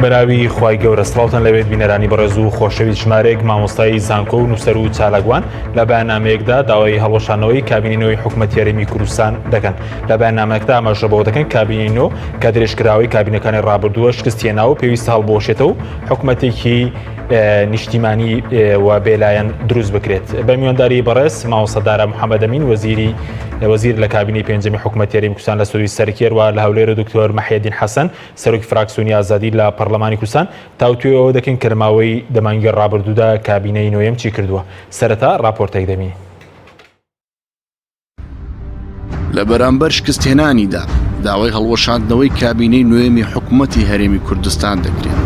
بەراوی خوای گەورە سڵاوتان لەوێت بینەرانی بەڕێز و خۆشەویست ژمارەیەک مامۆستایی زانکۆ و نووسەر و چالاکوان لە بەیاننامەیەکدا داوای هەڵوەشانەوەی کابینەوەی حکوومەتی هەرێمی کوردستان دەکەن. لە بەیاننامەکەدا ئاماژەبەوە دەکەن کابینەوە کە درێژکراوی کابینەکانی ڕابردووە شکستی هێناوە پێویستە هەڵبۆشێتەوە و حکوومەتێکی نیشتیمانی و بێلایەن دروست بکرێت. بە میوانداری بەڕێز مامۆستادارە محەممەد ئەمین وەزیر لە کابینەی پێنجەمی حکوومەتی هەرێمی کوردستان لە سووری سەرکێر و لە هەولێرە دکتۆر مەحیەدین حەسەن سەرۆکی فراکسیۆنی ئازادی لە پەرلەمانی کوردستان تاوتوێەوە دەکەن کە لەماوەی دەمانگی ڕابردوودا کابینەی نوێم چی کردووە. سەرەتا راپۆرتێک دەمینی. لە بەرامبەر شکستهێنانیدا داوای هەڵوەشاندنەوەی کابینەی نوێمی حکوومەتی هەرێمی کوردستان دەکرێت.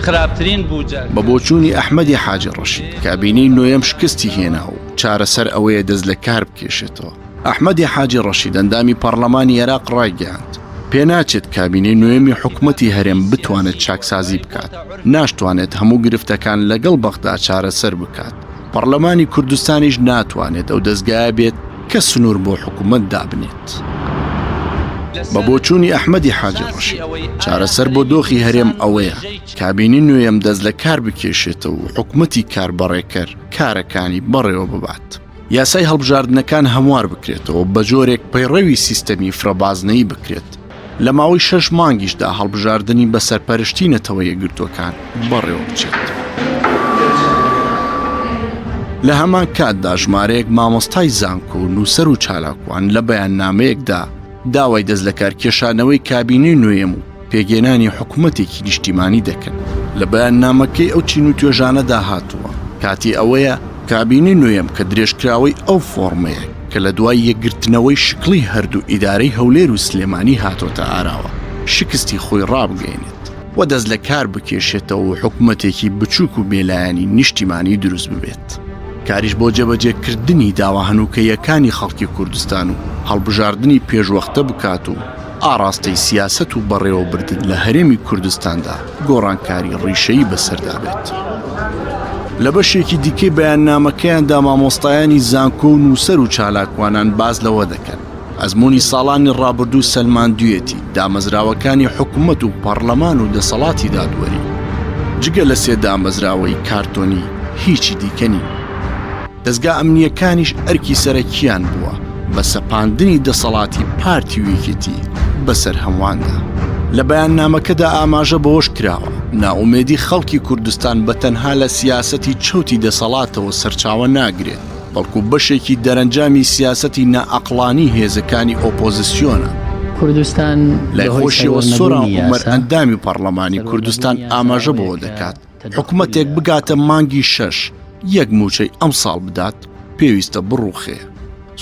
خراپترین بوجە بە بۆچوونی ئەحمەدی حاجی ڕەشید کابینەی نوێم شکستی هێنا و چارەسەر ئەوەیە دەست لە کار بکێشێتەوە. ئەحمەدی حاجی ڕەشید ئەندامی پەرلەمانی عێراق ڕایگەیاند پێناچێت کابینەی نوێمی حکوومەتی هەرێم بتوانێت چاکسازی بکات، ناشتوانێت هەموو گرفتەکان لەگەڵ بەغدا چارەسەر بکات. پەرلەمانی کوردستانیش ناتوانێت ئەو دەستگایە بێت کە سنوور بۆ حکوومەت دابنێت. بە بۆچوونی ئەحمەدی حاجی ڕەشید چارەسەر بۆ دۆخی هەرێم ئەوەیە کابینی نوێم دەست لە کار بکێشێتەوە و حکوومەتی کاربەڕێکەر کارەکانی بەڕێوە ببات. یاسای هەڵبژاردنەکان هەموار بکرێتەوە بە جۆرێک پەیڕەوی سیستەمی فرەبازنەیی بکرێت. لە ماوەی 6 مانگیشدا هەڵبژاردننی بە سەرپەرشتی نەتەوە یەکگرتوەکان بەڕێوە بچێت. لە هەمان کاتدا ژمارەیەک مامۆستای زانکۆ و نووسەر و چالاکوان لە بەیاننامەیەکدا داوای دەست لە کارکێشانەوەی کابینەی نوێم و پێگەێنانی حکوومەتێکی نیشتیمانی دەکەن. لە بەیاننامەکەی ئەو چین و توێژانەدا هاتووە کاتی ئەوەیە کابینەی نوێم کە درێژکراوەی ئەو فۆرمەیە کە لە دوای یەکگرتنەوەی شکلی هەردوو ئیدارەی هەولێر و سلێمانی هاتۆتە ئاراوە شکستی خۆی ڕابگەێنێت و دەست لە کار بکێشێتەوە و حکوومەتێکی بچووک و بێلایەنی نیشتیمانی دروست ببێت. کاریش بۆ جێبەجێکردنی داوا هەنووکەیەکانی خەڵکی کوردستان و هەڵبژاردننی پێشوەختە بکات و ئاراستەی سیاسەت و بەڕێوەبردن لە هەرێمی کوردستاندا گۆڕانکاری ڕیشەیی بەسەردا بێت. لە بەشێکی دیکەی بەیاننامەکەیاندا مامۆستایانی زانکۆ و نووسەر و چالاکوانان باز لەوە دەکەن ئەزمموی ساڵانی ڕابردوو سەلماندوویەتی دامەزراوەکانی حکوومەت و پەرلەمان و دەسەڵاتی دادوەری جگە لە سێ دامەزراوەی کارتۆنی هیچی دیکەنی. دەستگا ئەمنیەکانیش ئەرکی سەرەکیان بووە بە سەپاندنی دەسەڵاتی پارتی ویکێتی بەسەر هەمواندا. لە بەیاننامەکەدا ئاماژە بەوەش کراوە ناومێدی خەڵکی کوردستان بە تەنها لە سیاسەتی چەوتی دەسەڵاتەوە سەرچاوە ناگرێت بەڵکو بەشێکی دەرەنجامی سیاسەتی نائەقڵانی هێزەکانی ئۆپۆزیسیۆنە. کوردستان لای خۆشیەوە سۆران عومەر ئەندامی پەرلەمانی کوردستان ئاماژە بەوە دەکات حکوومەتێک بگاتە مانگی 6 یەک موچەی ئەم ساڵ بدات پێویستە بڕوخێ.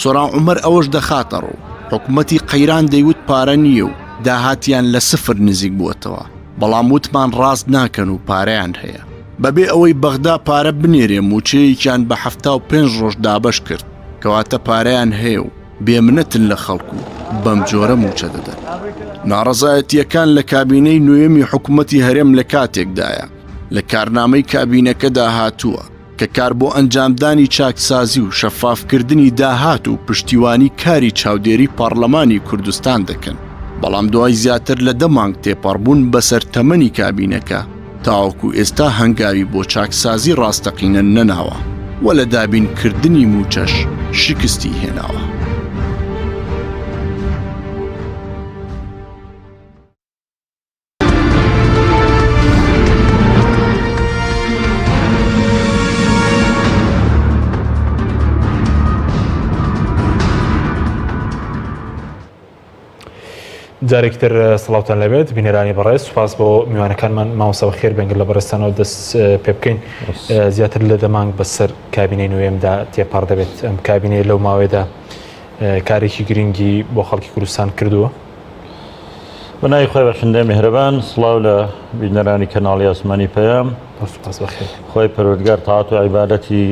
سۆران عومەر ئەوەش دەخاتە ڕوو حکوومەتی قەیران دەیوت پارە نییە و داهاتیان لە سفر نزیک بووەتەوە بەڵام وتمان ڕاست ناکەن و پارەیان هەیە. بەبێ ئەوەی بەغدا پارە بنێرێ موچەیەکیان بە 75 ڕۆژ دابەش کرد کەواتە پارەیان هەیە و بێمنەتن لە خەڵکو بەم جۆرە موچە دەدەن. ناڕەزایەتیەکان لە کابینەی نوێمی حکوومەتی هەرێم لە کاتێکدایە لە کارنامەی کابینەکەدا هاتووە کە کار بۆ ئەنجامدانی چاکسازی و شەفافکردنی داهات و پشتیوانی کاری چاودێری پەرلەمانی کوردستان دەکەن. بەڵام دوای زیاتر لە 10 مانگ تێپەڕبوون بەسەر تەمەنی کابینەکە تاوەکو ئێستا هەنگاوی بۆ چاکسازی ڕاستەقینە نەناوە و لە دابینکردنی موچەش شکستی هێناوە. جارێکتر سڵاوتان لەبێت بینەرانی بەڕێز سوپاس بۆ میوانەکانمان مامۆستاوە خێر بەنگل لە بەڕێستانەوە دەست پێ بکەین. زیاتر لە 10 مانگ بەسەر کابینەی نوێمدا تێپەڕ دەبێت. ئەم کابینەی لەو ماوەیەدا کارێکی گرنگی بۆ خەڵکی کوردستان کردووە. بەناوی خۆی بەخشندەی میهرەبان سڵاو لە بینەرانی کەناڵی ئاسمانی پەیام. سوپاس بەخێر. خۆی پەروەردگار تاعات و عیبادەتی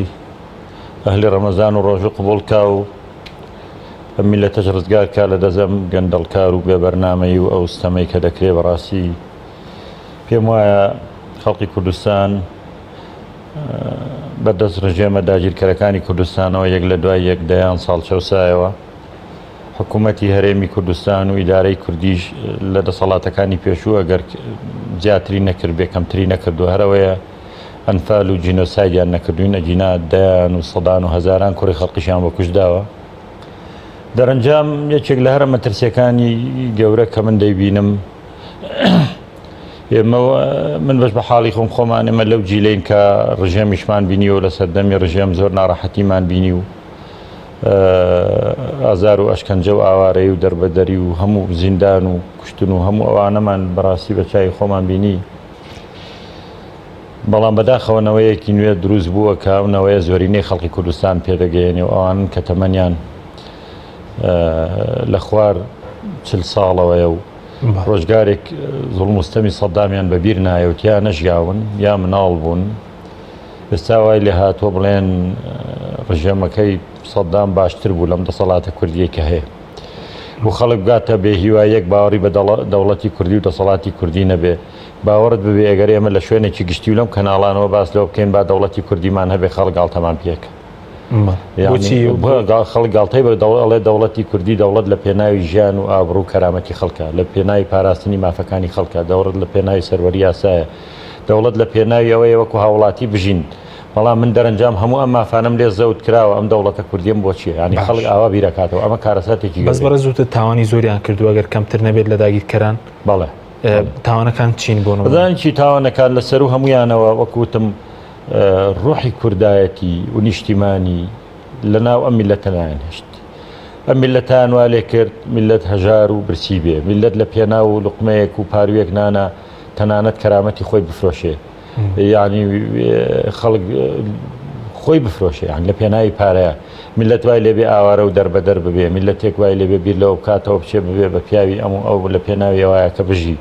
ئەهلی ڕەمەزان و ڕۆژوو قبوڵ کا و میلەتەش ڕزگار کا لە دەزەم گەندەڵکار و بێبەرنامەی و ئەو ستەمەی کە دەکرێت بەڕاستی پێم وایە خەڵکی کوردستان بەدەست ڕژێمە داگیرکەرەکانی کوردستانەوە یەک لە دوای یەک دەیان ساڵ چەوسایەوە حکوومەتی هەرێمی کوردستان و ئیدارەی کوردیش لە دەسەڵاتەکانی پێشوو ئەگەر زیاتری نەکرد بێ کەمتری نەکردو هەرەوەیە ئەنفال و جینۆسایدیان نەکردوین ئەجینا دەیان و سەدان و هەزاران کوڕی خەڵقیشیان بۆ کوژداوە. دەرەنجام یەکێک لە هەرە مەترسیەکانی گەورە کە من دەیبینم ئێمە من بەش بە حاڵی خۆم خۆمان ئێمە لەو جیلەین کە ڕژێمیشمان بینیەوە لە سەردەمی ڕژێم زۆر ناڕەحەتیمان بینی و ئازار و ئەشکەنجە و ئاوارەی و دەربەدەری و هەموو زیندان و کوشتن و هەموو ئەوانەمان بەڕاستی بە چای خۆمان بینی. بەڵام بەداخەوەنەوەیەکی نوێ دروست بووە کە ئەوەیە زۆرینەی خەڵکی کوردستان پێدەگەێنێ و ئەوان کە تەمەنیان لە خوار 40 ساڵەوەیە و ڕۆژگارێک زوڵمستەمی سەدامیان بەبیر نایەوت یا نەژیاون یا مناڵ بوون. ئێستا وای لێ هاتووە بڵێن ڕژێمەکەی سەدام باشتر بوو لەم دەسەڵاتە کوردیە کە هەیە و خەڵک بگاتە بێ هیوایەک باوەڕی بە دەوڵەتی کوردی و دەسەڵاتی کوردی نەبێ باوەڕت ببێ ئەگەر ئێمە لە شوێنێکی گشتی و لەم کەناڵانەوە باس لەوە بکەین با دەوڵەتی کوردیمان هەبێ خەڵک گاڵتەمان پێکە. خەڵک گاڵتەی بە دەوڵێ دەوڵەتی کوردی دەوڵەت لە پێناوی ژیان و ئابڕوو کەرامەتی خەڵکە لە پێناوی پاراستنی مافەکانی خەڵکە دەوڵەت لە پێناوی سەروەری یاسایە دەوڵەت لە پێناوی ئەوەیە وەکو هاوڵاتی بژین. بەڵام من دەرەنجام هەموو ئەم مافانم لێ زەوت کراوە ئەم دەوڵەتە کوردیم بۆ چیە ینی خەڵک ئاوا بیرەکاتەوە ئەمە کارەساتێکی بەس بەڕێز زووتە تاوانی زۆریان کردو ئەگەر کەمتر نەبێت لە داگیرکەران. بەڵێ تاوانەکان چین بۆن بەزانین چی تاوانەکان لەسەر و هەمویانەوە وەکوتم ڕۆحی کوردایەتی و نیشتیمانی لە ناو ئەم میلەتە نایەنهێشت. ئەم میلەتان وا لێ کرد میلەت هەژار و برسی بێ میلەت لە پێناو و لوقمەیەک و پارویەک نانە تەنانەت کەرامەتی خۆی بفرۆشێ یعنی خەڵک خۆی بفرۆشێ یان لە پێناوی پارەیە میلەت وای لێبێ ئاوارە و دەربەدەر ببێ میلەتێک وای لێبێ بیر لەوە بکاتەوە بچێ ببێ بە پیاوی ئەو لە پێناوی ئەوایە کە بژی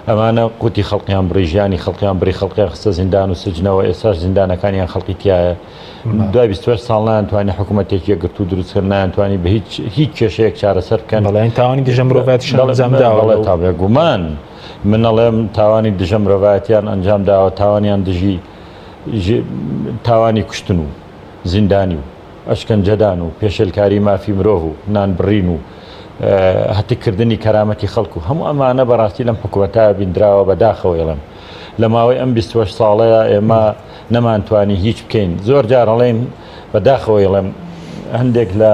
ئەمانە قوتی خەڵقیان بڕی ژیانی خەڵقیان بڕی خەڵقیان خستە زیندان و سجنەوە ئێستاش زیندانەکانیان خەڵقی تایە دوای 28 ساڵ نایانتوانی حکوومەتێکی یەکگرتو و دروستکرد نایانتوانی بە هیچ کێشەیەک چارەسەر بکەن. بەڵێن تاوانی دژە مرۆڤایەتیشان ئەنجام داوە تا بێگومان من ئەڵێم تاوانی دژە مرۆڤایەتیان ئەنجام داوە تاوانیان دژی تاوانی کوشتن و زیندانی و ئەشکەنجەدان و پێشێلکاری مافی مرۆڤ و نانبڕین و هەتیکردنی کەرامەتی خەڵکو و هەموو ئەمانە بەڕاستی لەم حکوومەتە بیندراوە بەداخەوە ئێڵم لە ماوەی ئەم 28 ساڵەیە ئێمە نەمانتوانی هیچ بکەین. زۆر جار ئەڵێن بەداخەوە ئێڵم هەندێک لە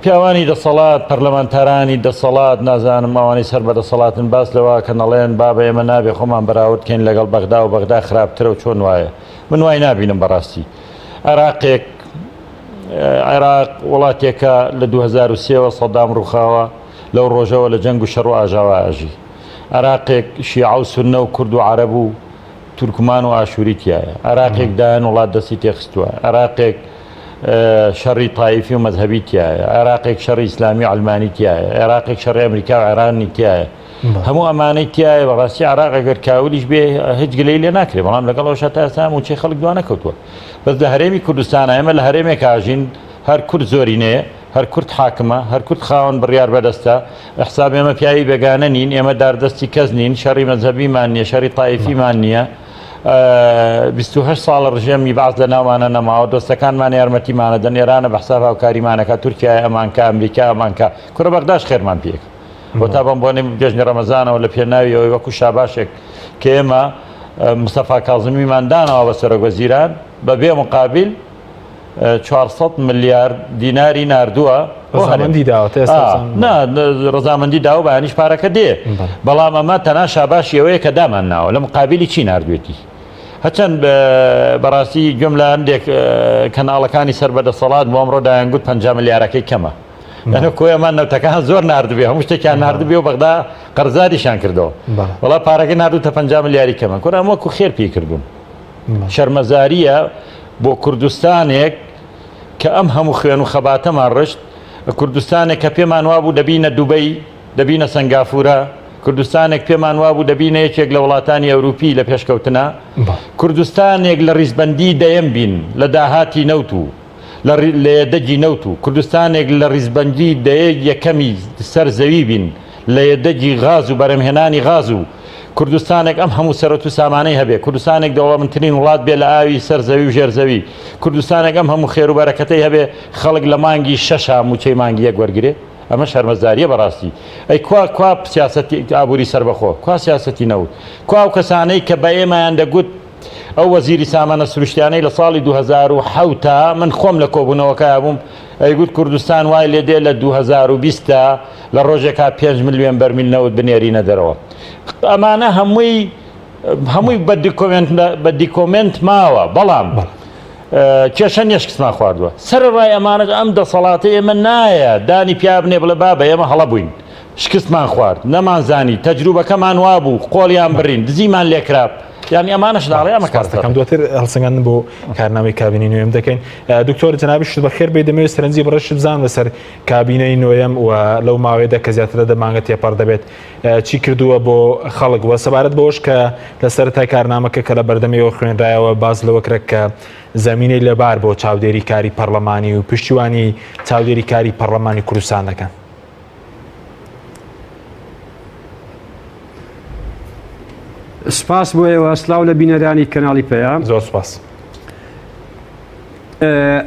پیاوانی دەسەڵات پەرلەمانتارانی دەسەڵات نازانم ئەوانی سەر بە دەسەڵاتن باس لەوە کە نەڵێن بابە ئێمە نابێ خۆمان بەراوردکەین لەگەڵ بەغدا و بەغدا خراپترە و چۆن وایە من وای نبینم بەڕاستی. عێراق وڵاتێکە لە 2023ەوە سەدام ڕووخاوە لەو ڕۆژەوە لە جەنگ و شەڕ و ئاژاوە ئاژی. عێراقێک شیعە و سوننە و کورد و عەرەب و تورکمان و ئاشووری تایە. عێراقێک دایان وڵات دەستی تێخستووە. عێراقێک شەڕی تایفی و مەذهبی تایە. عێراقێک شەڕی ئیسلامی ئەڵمانی تایە. عێراقێک شەڕی ئەمریکا و عێرانی تایە. هەموو ئەمانەی تایە بەڕاستی عێراق ئەگەر کاولیش بێ هیچ گلەی لێ ناکرێت بەڵام لەگەڵ ئەوشە تا ئێستا موچەی خەڵک دوا نەکەوتووە. بەس لە هەرێمی کوردستانە ئێمە لە هەرێمێک ئاژین هەر کورد زۆرینەیە هەر کورد حاکمە هەر کورد خاوەن بڕیار بەدەستە حساب ئێمە پیاوی بێگانە نین ئێمە داردەستی کەس نین شەڕی مەذهبیمان نییە شەڕی تایفیمان نییە 28 ساڵ ڕژێمی باز لە ناوانە نەماوە دۆستەکانمان یارمەتیمانە دەن ئێرانە بە حساب هاوکاریمانەکە تورکیای ئەمانکە ئەمریکا ئەمانکە کوڕە بەغداش خێرمان پێک بۆ تا بەم بۆنێ گەژنی ڕەمەزانەوە لە پێناویەوەی وەکو شاباشێک کە ئێمە مستەفا کاڵزمیمان دانەوە بە سەرۆکوەزیران بە بێ مقابل 400 ملیارد دیناری ناردووە ڕزامەندی داوە بەیانیش پارەکە دێ بەڵام ئەمە تەنها شاباشیەوەیە کە دامان ناوە لە مقابلی چی ناردوێتی هەچەند بەڕاستی گوێم لە هەندێک کەناڵەکانی سەر بەدەسەڵات بۆ ئەمڕۆ دایانگوت 50 ملیارەکەی کەمە لەنە کۆیەمان نەوتەکان زۆر ناردبێ هەموو شتێکیان ناردبێ و بەغدا قەرزادیشان کردەوە وەڵا پارەکە ناردوتە 50 ملیاری کەمە کورە ئەمە وەکو خێر پێی کردوون شەرمەزاریە بۆ کوردستانێک کە ئەم هەموو خوێن و خەباتەمان ڕشت کوردستانێک کە پێمان وابوو دەبینە دووبەی دەبینە سەنگافورە کوردستانێک پێمان وابوو دەبینە یەکێک لە وڵاتانی ئەوروپی لە پێشکەوتنە کوردستانێک لە ڕیزبەندی دەیەم بین لە داهاتی نەوت و لە یەدەگی نەوت و کوردستانێک لە ڕیزبەندی دەیە یەکەمی سەر زەوی بین لە یەدەگی غاز و بەرەمهێنانی غاز و کوردستانێک ئەم هەموو سەرەت و سامانەی هەبێ کوردستانێک دەوڵەمەندترین وڵات بێ لە ئاوی سەرزەوی و ژێرزەوی کوردستانێک ئەم هەموو خێر و بەرەکەتەی هەبێ خەڵک لە مانگی 6 موچەی مانگی یەک وەرگێ ئەمە شەرمەزاریە بەڕاستی ئەی کوا سیاسەتی ئابووری سەربەخۆ کوا سیاسەتی نەوت کوا و کەسانەی کە بە ئێمەیان دەگوت ئەو وەزیری سامانە سروشتیانەی لە ساڵی 2007 من خۆم لە کۆبوونەوەکە بووم ئەیگوت کوردستان وای لێ دێ لە 2020 لە ڕۆژێکا 5 ملیۆن بەرمیل نەوت بنێرینە دەرەوە ئەمانە هەمووی بە دیکۆمنت ماوە بەڵام کێشە نییە شکستمان خواردووە سەرڕای ئەمانە ئەم دەسەڵاتە ئێمە نایە دانی پیا بنێ بڵێ بابە ئێمە هەڵە بووین شکستمان خوارد نەمانزانی تەجروبەکەمان وابوو قۆڵیان بڕین دزیمان لێکراب یعنی ئەمانەش داڵێ ئەمە کارەکەم دواتر هەڵسەنگاندن بۆ کارنامەی کابینی نوێم دەکەین دکتۆر جەنابی شت بەخێر بێ دەمەوێت سەرنجی بڕەش بزان لەسەر کابینەی نوێم و لەو ماوەیەدا کە زیاترە دەمانگە تێپەڕ دەبێت چی کردووە بۆ خەڵک وە سەبارەت بەوەش کە لەسەر تای کارنامەکە کە لە بەردەمەوە خوێنرایەوە باز لەوە کرد کە زەمینەی لەبار بۆ چاودێری کاری پەرلەمانی و پشتیوانی چاودێری کاری پەرلەمانی کوردستان دەکەن سپاس بۆ ئێوە سلااو لە بینەرانی کەناڵی پێیان زۆر سپاس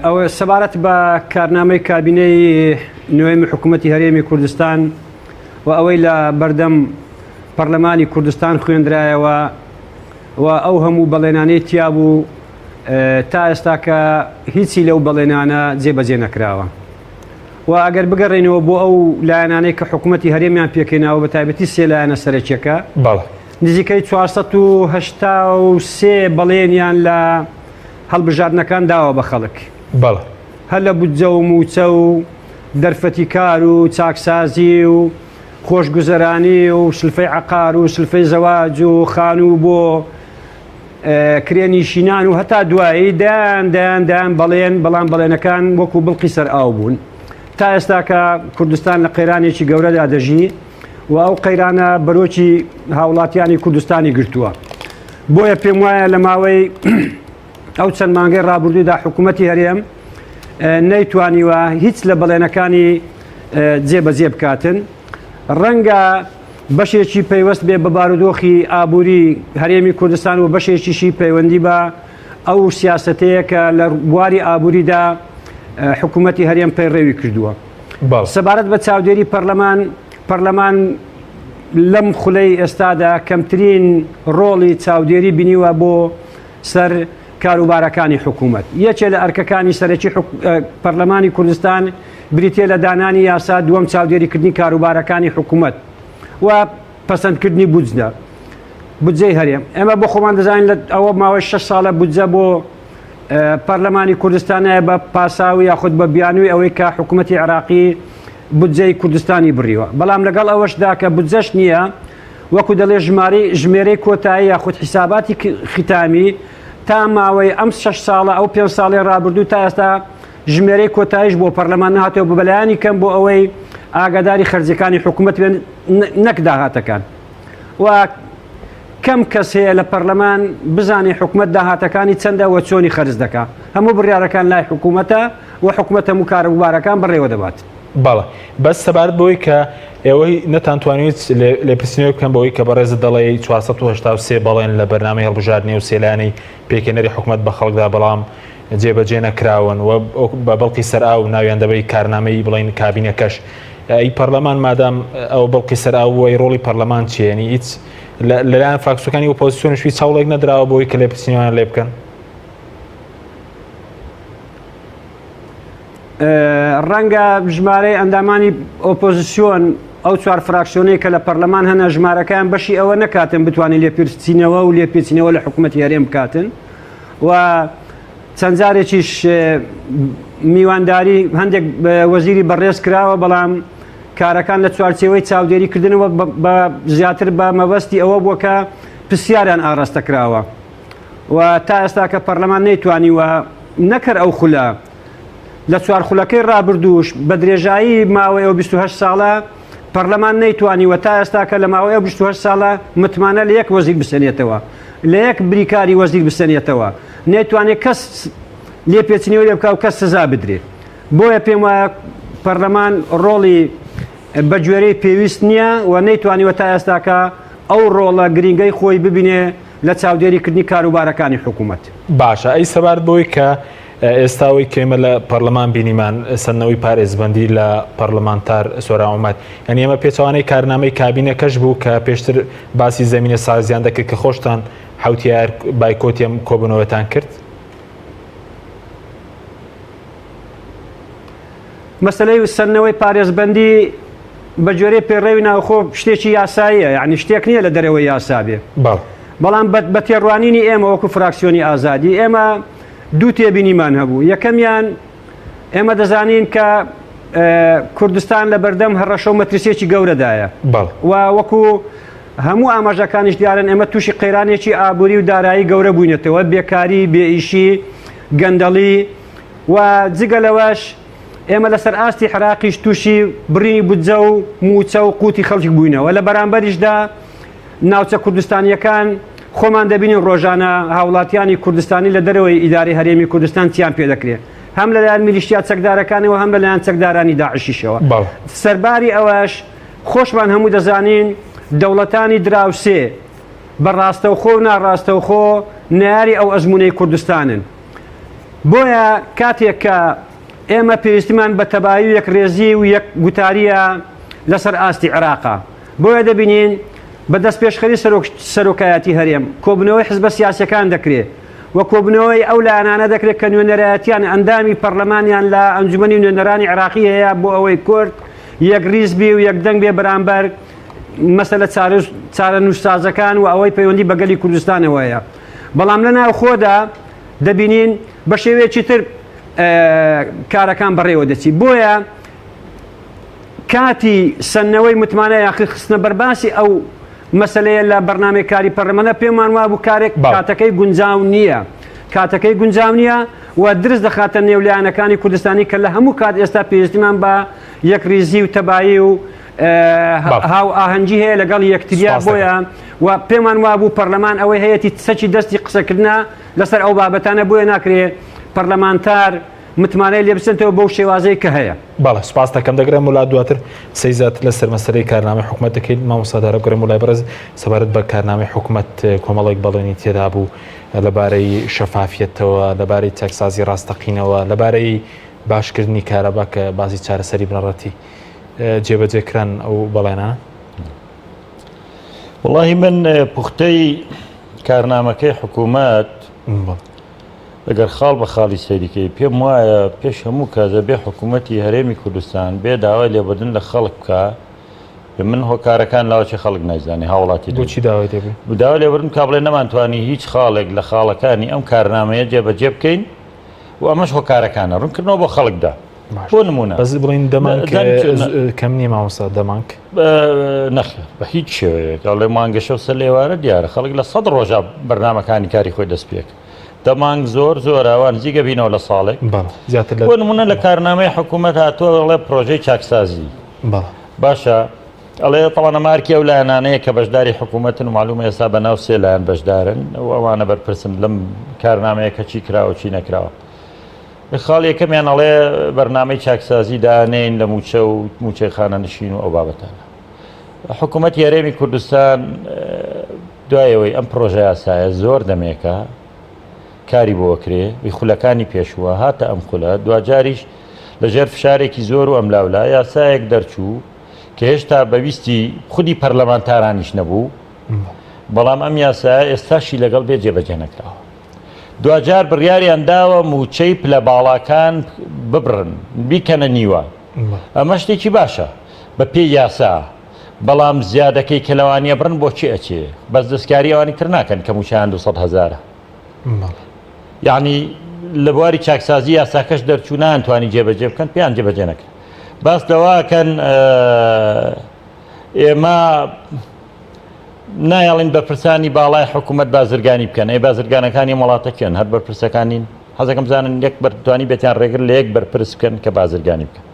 ئەوە سەبارەت بە کارنامەی کابینەی نوێمی حکوومەتی هەرێمی کوردستان و ئەوەی لە بەردەم پەرلەمانی کوردستان خوێندرایەوە و ئەو هەموو بەڵێنانەی تیا بوو تا ئێستا کە هیچی لەو بەڵێنانە جێبەجێ نەکراوە و ئەگەر بگەڕێنەوە بۆ ئەو لایەنانەی کە حکوومەتی هەرێمیان پێکەیناوە بە تایبەتی سێ لایەنە سەرەکیەکە نزیکەی 483 بەڵێنیان لە هەڵبژاردنەکان داوە بە خەڵک هەر لە بودجە و موچە و دەرفەتی کار و چاکسازی و خۆشگوزەرانی و سلفەی عەقار و سلفەی زەواج و خانوو بۆ کرێنی شینان و هەتا دوایی دایان بەڵام بەڵێنەکان وەکو بڵقی سەر ئاو بوون تا ئێستا کە کوردستان لە قەیرانێکی گەورەدا دەژی و ئەو قەیرانە بەرۆکی هاوڵاتیانی کوردستانی گرتووە بۆیە پێم وایە لە ماوەی ئەو چەند مانگەی ڕابردوودا حکوومەتی هەرێم نەیتوانیوە هیچ لە بەڵێنەکانی جێبەجێ بکاتن ڕەنگە بەشێکی پەیوەست بێ بە بارودۆخی ئابووری هەرێمی کوردستان و بەشێکیشی پەیوەندی بە ئەو سیاسەتەیە کە لە بواری ئابووریدا حکوومەتی هەرێم پەیڕێوی کردووە سەبارەت بە چاودێری پەرلەمان لەم خولەی ئێستادا کەمترین ڕۆڵی چاودێری بینیوە بۆ سەر کاروبارەکانی حکوومەت یەکێ لە ئەرکەکانی سەرەکی پەرلەمانی کوردستان بریتێ لە دانانی یاسا دووەم چاودێریکردنی کاروبارەکانی حکوومەت و پەسەندکردنی بودجەی هەرێم ئێمە بۆ خۆمان دەزانین لە ئەوە ماوەی 6 ساڵە بودجە بۆ پەرلەمانی کوردستانە بە پاساوی یاخود بە بیانووی ئەوەی کە حکوومەتی عێراقی بودجەی کوردستانی بڕیوە بەڵام لەگەڵ ئەوەشدا کە بودجەش نییە وەکو دەڵێ ژمێرەی کۆتایی یاخود حیساباتی ختامی تا ماوەی ئەم 6 ساڵە ئەو 5 ساڵی ڕابردوو تا ئێستا ژمێرەی کۆتاییش بۆ پەرلەمان نهاتەوە بە بەلایانی کەم بۆ ئەوەی ئاگاداری خەرجەکانی حکوومەت بێن نەک داهاتەکان و کەم کەس هەیە لە پەرلەمان بزانێ حکوومەت داهاتەکانی چەندە وە چۆنی خەرج دەکا هەموو بڕیارەکان لای حکوومەتە و حکوومەت هەموو کاروبارەکان بڕێوە دەبات باڵە بەس سەبارەت بەوەی کە ئێوەی نەتانتوانیت لێپرسینەوە بکەم بەوەی کە بەڕێزت دەڵێ 483 بەڵێن لە بەرنامەی هەڵبژاردننی و سێلانەی پێکێنەری حکوومەت بە خەڵکدا بەڵام جێبەجێ نەکراون و بە بەڵقی سەر ئاو ناویان دەبەی کارنامەی بڵین کابینەکەش ئەی پەرلەمان مادام ئەو بەڵقی سەر ئاوی ڕۆڵی پەرلەمان چیەنی هیچ لەلایەن فراکسیۆنەکانی ئۆپۆزیسیۆنیشی چاوڵێک نەدراوە بۆی کە لێپرسینەوەیان لێ بکەن ڕەنگە ژمارەی ئەندامانی ئۆپۆزیسیۆن ئەو 4 فراکسیۆنەی کە لە پەرلەمان هەنا ژمارەکان بەشی ئەوە نەکاتن بتوانین لێپرسینەوە و لێپێچینەوە لە حکوومەتی هەرێم بکاتن و چەند جارێکیش میوانداری هەندێک وەزیری بەڕێز کراوە بەڵام کارەکان لە چوارچێوەی چاودێریکردنەوە بە زیاتر بە مەبەستی ئەوە بووە کە پرسیاریان ئاڕاستە کراوە و تا ئێستا کە پەرلەمان نەیتوانیوە نەکرد ئەو خولە لە 4 خولەکەی ڕابردووش بە درێژایی ماوەی ئەو 28 ساڵە پەرلەمان نەیتوانیوە تا ئێستا کە لە ماوەی ئەو 28 ساڵە متمانە لە یەک وەزیر بسەنێتەوە لە یەک بریکاری وەزیر بسەنێتەوە نەیتوانێت کەس لێپێچینەوە لێ بکە و کەس سزا بدرێت بۆیە پێم وایە پەرلەمان ڕۆڵی بەگوێرەی پێویست نییە و نەیتوانیوە تا ئێستا کە ئەو ڕۆڵە گرنگەی خۆی ببینێ لە چاودێریکردنی کاروبارەکانی حکوومەت. باشە ئەی سەبارەت بۆی کە ئێستاوی کێمە لە پەرلەمان بینیمان سەرنەوەی پارێزبندی لە پەرلەمانتار سۆراومەت ئەنی ئەمە پێچوانەی کارنامەی کابینەکەش بوو کە پێشتر باسی زەمینە سازیان دەکرد کە خۆشتان حوتیار بایکۆتیم کۆبوونەوەتان کرد. مەسەلەی سەرنەوەی پارێزبندی بە جۆرەی پێڕێوی ناوخۆ شتێکی یاساییە، یعنی شتێک نییە لە دەرەوەی یاسا بێ. بەڵام بە تێڕوانینی ئێمە وەکو فراکسیۆنی ئازادی ئێمە دوو تێبینیمان هەبوو. یەکەمیان ئێمە دەزانین کە کوردستان لە بەردەم هەڕەشە و مەترسێکی گەورەدایە و وەکو هەموو ئاماژەکانیش دیارن ئێمە تووشی قەیرانێکی ئابووری و دارایی گەورە بووینێتەوە، بێکاری، بێئیشی، گەندەڵی و جگە لەوەش ئێمە لەسەر ئاستی عێراقیش تووشی بڕینی بودجە و موچە و قوتی خەڵکی بووینەوە. لە بەرامبەریشدا ناوچە کوردستانیەکان خۆمان دەبینین ڕۆژانە هاوڵاتیانی کوردستانی لە دەرەوەی ئیداری هەرێمی کوردستان چیان پێ دەکرێت، هەم لەلایەن میلیشیا چەکدارەکانەوە هەم لەلایەن چەکدارانی داعشیشەوە. سەرباری ئەوەش خۆشمان هەموو دەزانین دەوڵەتانی دراوسێ بەڕاستەوخۆ و ناڕاستەوخۆ ناری ئەو ئەزمونەی کوردستانن. بۆیە کاتێک کە ئێمە پێویستیمان بە تەبایی و یەک ڕێزی و یەک گوتاریە لەسەر ئاستی عێراقا، بۆیە دەبینین بە دەست پێشخەری سەرۆکایەتی هەرێم کۆبنەوەی حزبە سیاسیەکان دەکرێت و کۆبنەوەی ئەو لایەنانە دەکرێت کە نوێنەرایەتیان ئەندامی پەرلەمانیان لە ئەنجومەنی نوێنەرانی عێراقی هەیە بۆ ئەوەی کورد یەک ڕیز بی و یەک دەنگ بێ بەرامبەر مەسەلە چارە نووسازەکان و ئەوەی پەیوەندی بەگەلی کوردستانەوەیە. بەڵام لە ناو خۆدا دەبینین بە شێوەیەکی تر کارەکان بەڕێوە دەچی. بۆیە کاتی سنەوەی متمانە یاخی خستنە بەرباسی ئەو مەسەلەیە لە بەرنامەی کاری پەرلەمانە پێمان وا بوو کارێک کاتەکەی گونجاو نییە، کاتەکەی گونجاو نییە و درست دەخاتە نێولایەنەکانی کوردستانی کە لە هەموو کات ئێستا پێویستیمان بە یەکریزی و تەبایی و هاو ئاهەنگی هەیە لەگەڵ یەکتریا. بۆیە و پێمان وا بوو پەرلەمان ئەوەی هەیەی سەچی دەستی قسەکردنا لەسەر ئەو بابەتانە، بۆیە ناکرێت پەرلەمانتار متمانەی لێ بچێتەوە بەو شێوازەی کە هەیە. بەڵێ سوپاس دەکەم. دەگرێم وڵا دواتر سەیزات لەسەر مەسەلەی کارنامەی حکوومەت دەکەیت. مامۆستادارە گەڕێم وڵای بەڕێز سەبارەت بە کارنامەی حکوومەت کۆمەڵێک بەڵێنی تێدا بوو لەبارەی شەفافیەتەوە، لەبارەی چەکسازی ڕاستەقینەوە، لەبارەی باشکردنی کارەبا کە باسی چارەسەری بنەڕەتی جێبەجێکران ئەو بەڵێنە. وڵاهی من پوختەی کارنامەکەی حکوومەت ئەگەر خاڵ بە خاڵی سەریکەی پێم وایە پێش هەموو کازە بێ حکوومەتی هەرێمی کوردستان بێ داوای لێبدن لە خەڵک بکە من هۆکارەکان لاوەکی خەڵک نایزانانی هاوڵاتی بۆچی داوای دەبێت داوا لێبردن کا بڵێ نەمانتوانی هیچ خاڵێک لە خاڵەکانی ئەم کارنامەیە جێبەجێ بکەین و ئەمەش هۆکارەکانە ڕوونکردنەوە بۆ خەڵکدا. بۆ نمونە بەس بڵین دەمانک کەم نیە مامۆستا دەمانک نەخێ بە هیچ شێوەیەک ئەڵێ مانگەشە و سە لێوارە دیارە خەڵک لە 100 ڕۆژە بەرنامەکانی کاری خۆی دەست پێک دەمانگ زۆر زۆراوان زیگە بینەوە لە ساڵێک بۆ نمونە لە کارنامەی حکوومەت هاتووە پرۆژەی چاکسازی باشە ئەڵێ تەڵانە مارکی ئەو لایەنانەیە کە بەشداری حکوومەتن و معلومە ئێستا بە ناو سێ لایەن بەشدارن و ئەوانە بەرپرسن لەم کارنامەیە کە چی کراوە چی نەکراوە. خاڵ یەکەمیان ئەڵێ بەرنامەی چاکسازی دانێن لە موچە و موچەی خانە نشین و ئەو بابەتانە. حکوومەتی هەرێمی کوردستان دوایەوەی ئەم پرۆژە یاسایە زۆر دەمێکە کاری بۆکرێ خولەکانی پێشووە هاتە ئەم خولە دوجاریش لەژێر فشارێکی زۆر و ئەم لاولا یاسایەک دەرچوو کە هێشتا بەویستی خودی پەرلەمانتارانیش نەبوو بەڵام ئەم یاسایە ئێستاشی لەگەڵ بێ جێبەجێ نەکراوە. دوجار بڕیاریان داوە موچەی پلە باڵاکان ببڕن بیکەنە نیوە ئەمە شتێکی باشە بە پێی یاسا بەڵام زیادەکەی کەلەوانیە بڕن بۆچی ئەچێ بەس دەستکاری ئەوانی تر ناکەن کە موچیان 200,000 یعنی لە بواری چاکسازی یاساکەش دەرچوو نانتوانی جێبەجێ بکەن پێیان جێبەجێ نەکرد. باس لەواکەن ئێمە نایڵین بەرپرسانی باڵای حکوومەت بازرگانی بکەن ئەی بازرگانەکانی وڵاتەکەن هەر بەرپرسەکانین حەزەکەم بزانن یەک بەرتوانی بێتیان ڕێگر لە یەک بەرپرس بکەن کە بازرگانی بکەن.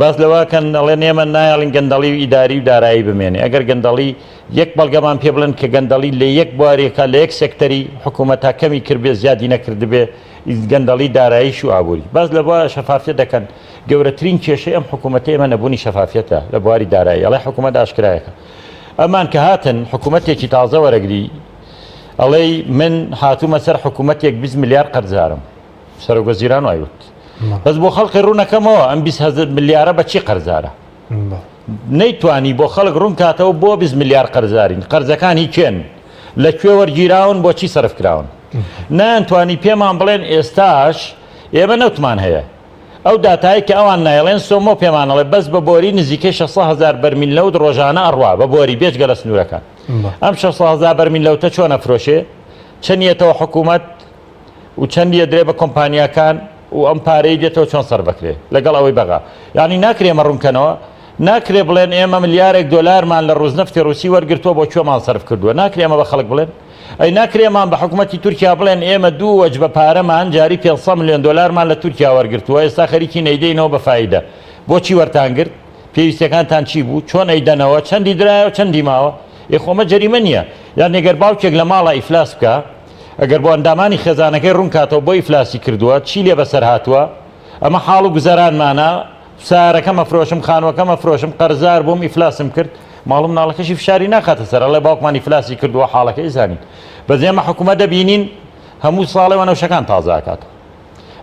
باس لەواکەن ئەڵێن ئێمە نایڵین گەندەڵی و ئیداری و دارایی بمێنێ ئەگەر گەندەڵی یەک بەڵگەمان پێ بڵێن کە گەندەڵی لە یەک بوارێکە لە یەک سێکتەری حکوومەتا کەمی کردبێ زیادی نەکردبێ گەندەڵی داراییش و ئابووری باز لە بۆ شەفافیت دەکەن. گەورەترین کێشەی ئەم حکوومەتە ئێمە نەبوونی شەفافیەتە لە بواری دارایی ئەڵێ حکوومەت ئاشکرایەکە ئەمان کە هاتن حکوومەتێکی تازە وەرەگری ئەڵێ من هاتوومە سەر حکوومەتێک 20 میلیارد قەرزارم سەرۆگەزیران وایوت بەس بۆ خەڵقی ڕوونەکەمەوە ئەم 20 میلیارە بە چی قەرزارە نەیتوانی بۆ خەڵک ڕوون کاتەوە بۆ 20 میلیارد قەرزارین قەرزەکانی کێن لەکوێ وەرگیراون بۆچی سەرف کراون نانتوانی پێمان بڵێن ئێستاش ئێمە نەوتمان هەیە ئەو داتایی کە ئەوان نایڵێن سۆمۆ پێمانەڵێ بەس بە بۆری نزیکەی 600,000 بەرمیل لەوت ڕۆژانە ئەڕوا بە بۆری بێجگە لە سنوورەکان ئەم 600,000 بەرمیل لەوتە چۆنە فرۆشێ چەندیەتەوە حکوومەت و چەندیە درێ بە کۆمپانیەکان و ئەم پارەی دێتەوە چۆن سەر بکرێ لەگەڵ ئەوەی بەغا یعنی ناکرێمە ڕوونکەنەوە ناکرێ بڵێن ئێمە ملیارێک دۆلارمان لە ڕۆژنەفتی ڕووسی وەرگرتووە بۆ کوێمان سەرف کردووە ناکرێمە بە خەڵک بڵێن ئەی ناکرێمان بە حکوومەتی تورکیا بڵێن ئێمە دوو وەج بە پارەمان جاری 500 میلیۆن دۆلارمان لە تورکیا وەرگرتووە ئێستا خەریکی نەیدەینەوە بە فایدە بۆچی وەرتانگرت پێویستەکانتان چی بوو چۆن ئەیدەنەوە چەندی درایە چەندی ماوە خۆمە جەریمە نییە یان ئەگەر باوکێک لە ماڵە ئیفلاس بکە ئەگەر بۆ ئەندامانی خێزانەکەی ڕوون کاتەوە بۆ ئیفلاسی کردووە چی لێ بەسەر هاتووە ئەمە حاڵ و گوزەرانمانە سارەکەمە فرۆشم خانوەکەمە فرۆشم قەرزار بۆم ئیفلاسم کرد ماڵم ناڵەکەشی فشاری ناخاتە سەر ئەڵێ باوکمان ئیفلاسی کردووە حاڵەکەی زانین بەس ئێمە حکوومەت دەبینین هەموو ساڵێ وەنەوشەکان تازاکات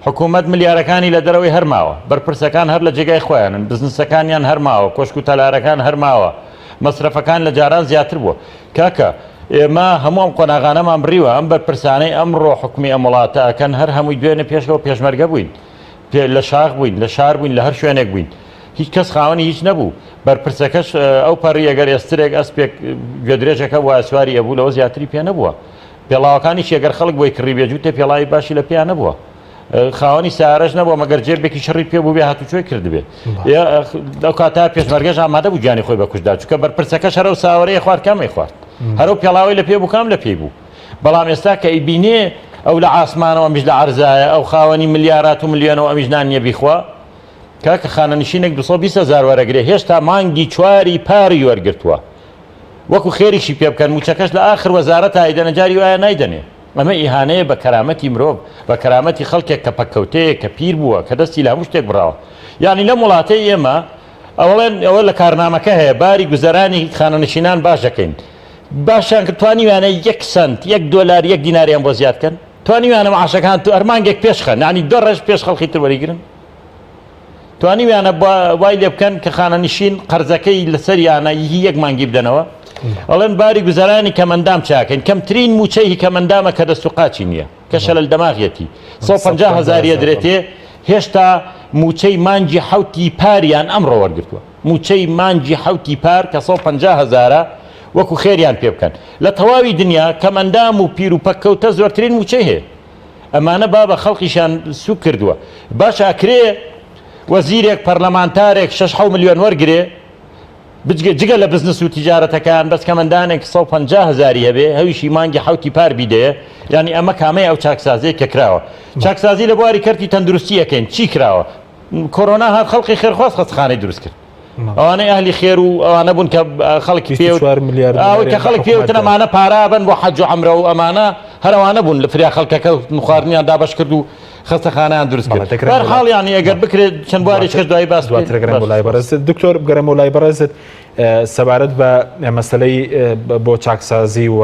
حکوومەت ملیارەکانی لە دەرەوەی هەرماوە بەرپرسەکان هەر لە جێگای خۆیانن بزنسەکانیان هەرماوە کۆشک و تەلارەکان هەرماوە مەسرفەکان لە جاران زیاتر بووە کاکە ئێمە هەموو ئەم قۆناغانەمان بڕیوە ئەم بەرپرسانەی ئەمڕۆ حکومی ئەم وڵاتەکەن هەر هەمووی دوێنێ پێشەوە پێشمەرگە بووین لە شاخ بووین لە شار بووین لە هەر شوێنێک بووین هیچ کەس خاوەنی هیچ نەبوو بەرپرسەکەش ئەو پەڕی ئەگەر ئێسترێک ئەسپێک گوێدرێژەکە وایە سواری ئەبوو لەوە زیاتری پێ نەبووە پێڵاوەکانیش ئەگەر خەڵک بۆی کڕی بێجووتێ پێڵاوی باشی لە پێیان نەبووە خاوەنی سیارەش نەبووە مەگەر جێبێکی شەڕی پێ بوو بێ هاتوچۆی کردبێ ئەو کاتا پێشمەرگەش ئامادە بوو گیانی خۆی بە کوشدا چونکە بەرپرسەکەش هەرە و ساوەڕەیە خوارد کامەی خوارد هەرو پێڵاوی لە پێ بوو کام لە پێی بوو بەڵام ئێستا کە ئیبینێ ئەو لە ئاسمانەوە ئەمیش لە عەرزایە ئەو خاوەنی ملیارات و ملیۆنەوە ئەمیش نانیە بیخوا کاکە خانەنشینێک 220,000 وەرەگرێ هێشتا مانگی چواری پاری وەرگرتووە وەکو خێریشی پێ بکەن موچەکەش لە ئاخر وەزارەت ئایدەنە جاری وایە نایدەنێ ئەمە ئیهانەیە بە کەرامەتی مرۆڤ بە کەرامەتی خەڵکێک کە پەککەوتەیە کە پیر بووە کە دەستی لە هەموو شتێک بڕاوە یعنی لە وڵاتەی ئێمە ئەوڵێن ئەوە لە کارنامەکە هەیە باری گوزەرانی خانەنشینان باش دەکەین باشیان کە توانیوانە 1 سنت 1 دۆلار 1 دیناریان بۆ زیادکەن توانیوانە معاشەکان تو ئەرمانگێک پێشخەن ینی 2 ڕێژ پێش خەڵکی تر وەریگرن توانیوانە وای لێ بکەن کە خانەنشین قەرزەکەی لەسەریانە هی 1 مانگی بدەنەوە ئەڵێن باری گوزەرانی کەمەندام چاکەین کەمترین موچەی کەمەندامە کە دەست و قاچی نییە کە شەلل دەماغیەتی 150,000 درێتێ هێشتا موچەی مانجی حوتی پاریان ئەمڕۆ وەرگرتووە موچەی مانجی حوتی پار کە 150,000 وەکو خێریان پێ بکەن لە تەواوی دنیا کەمەندام و پیر و پەککەوتە زۆرترین موچەی هەیە ئەمانە بابە خەڵقیشان سوک کردووە باش ئاکرێ وەزیرێک پەرلەمانتارێک 6 میلیۆن وەرگێ جگە لە بزنس و تیجارەتەکان بەس کەمەندانێک 150,000 هەبێ هەویشی مانگی حوتی پار بیدەیە ینی ئەمە کامەی ئەو چاکسازەیە کە کراوە چاکسازی لە بواری کەرتی تەندروستی یەکەین چی کراوە کۆرۆنا هات خەڵقی خێرخواست خەستخانەی دروست کرد ئەوانەی ئەهلی خێر و ئەوانە بوون کە خەڵکی پێ کە خەڵک پێوتن ئەمانە پارابن بۆ حەج و عەمرە و ئەمانە هەروانە بوون لە فریا خەڵکەکە خواردنیان دابەش کرد و خەستەخانەیان دروست کرد هەرحاڵ یانی ئەگەر بکرێت چەند بوارێک دوای باس دواترگەرم وڵای بەڕێزت دکتۆر بگەرەمە وڵای بەڕێزت سەبارەت بە مەسەلەی بۆ چاکسازی و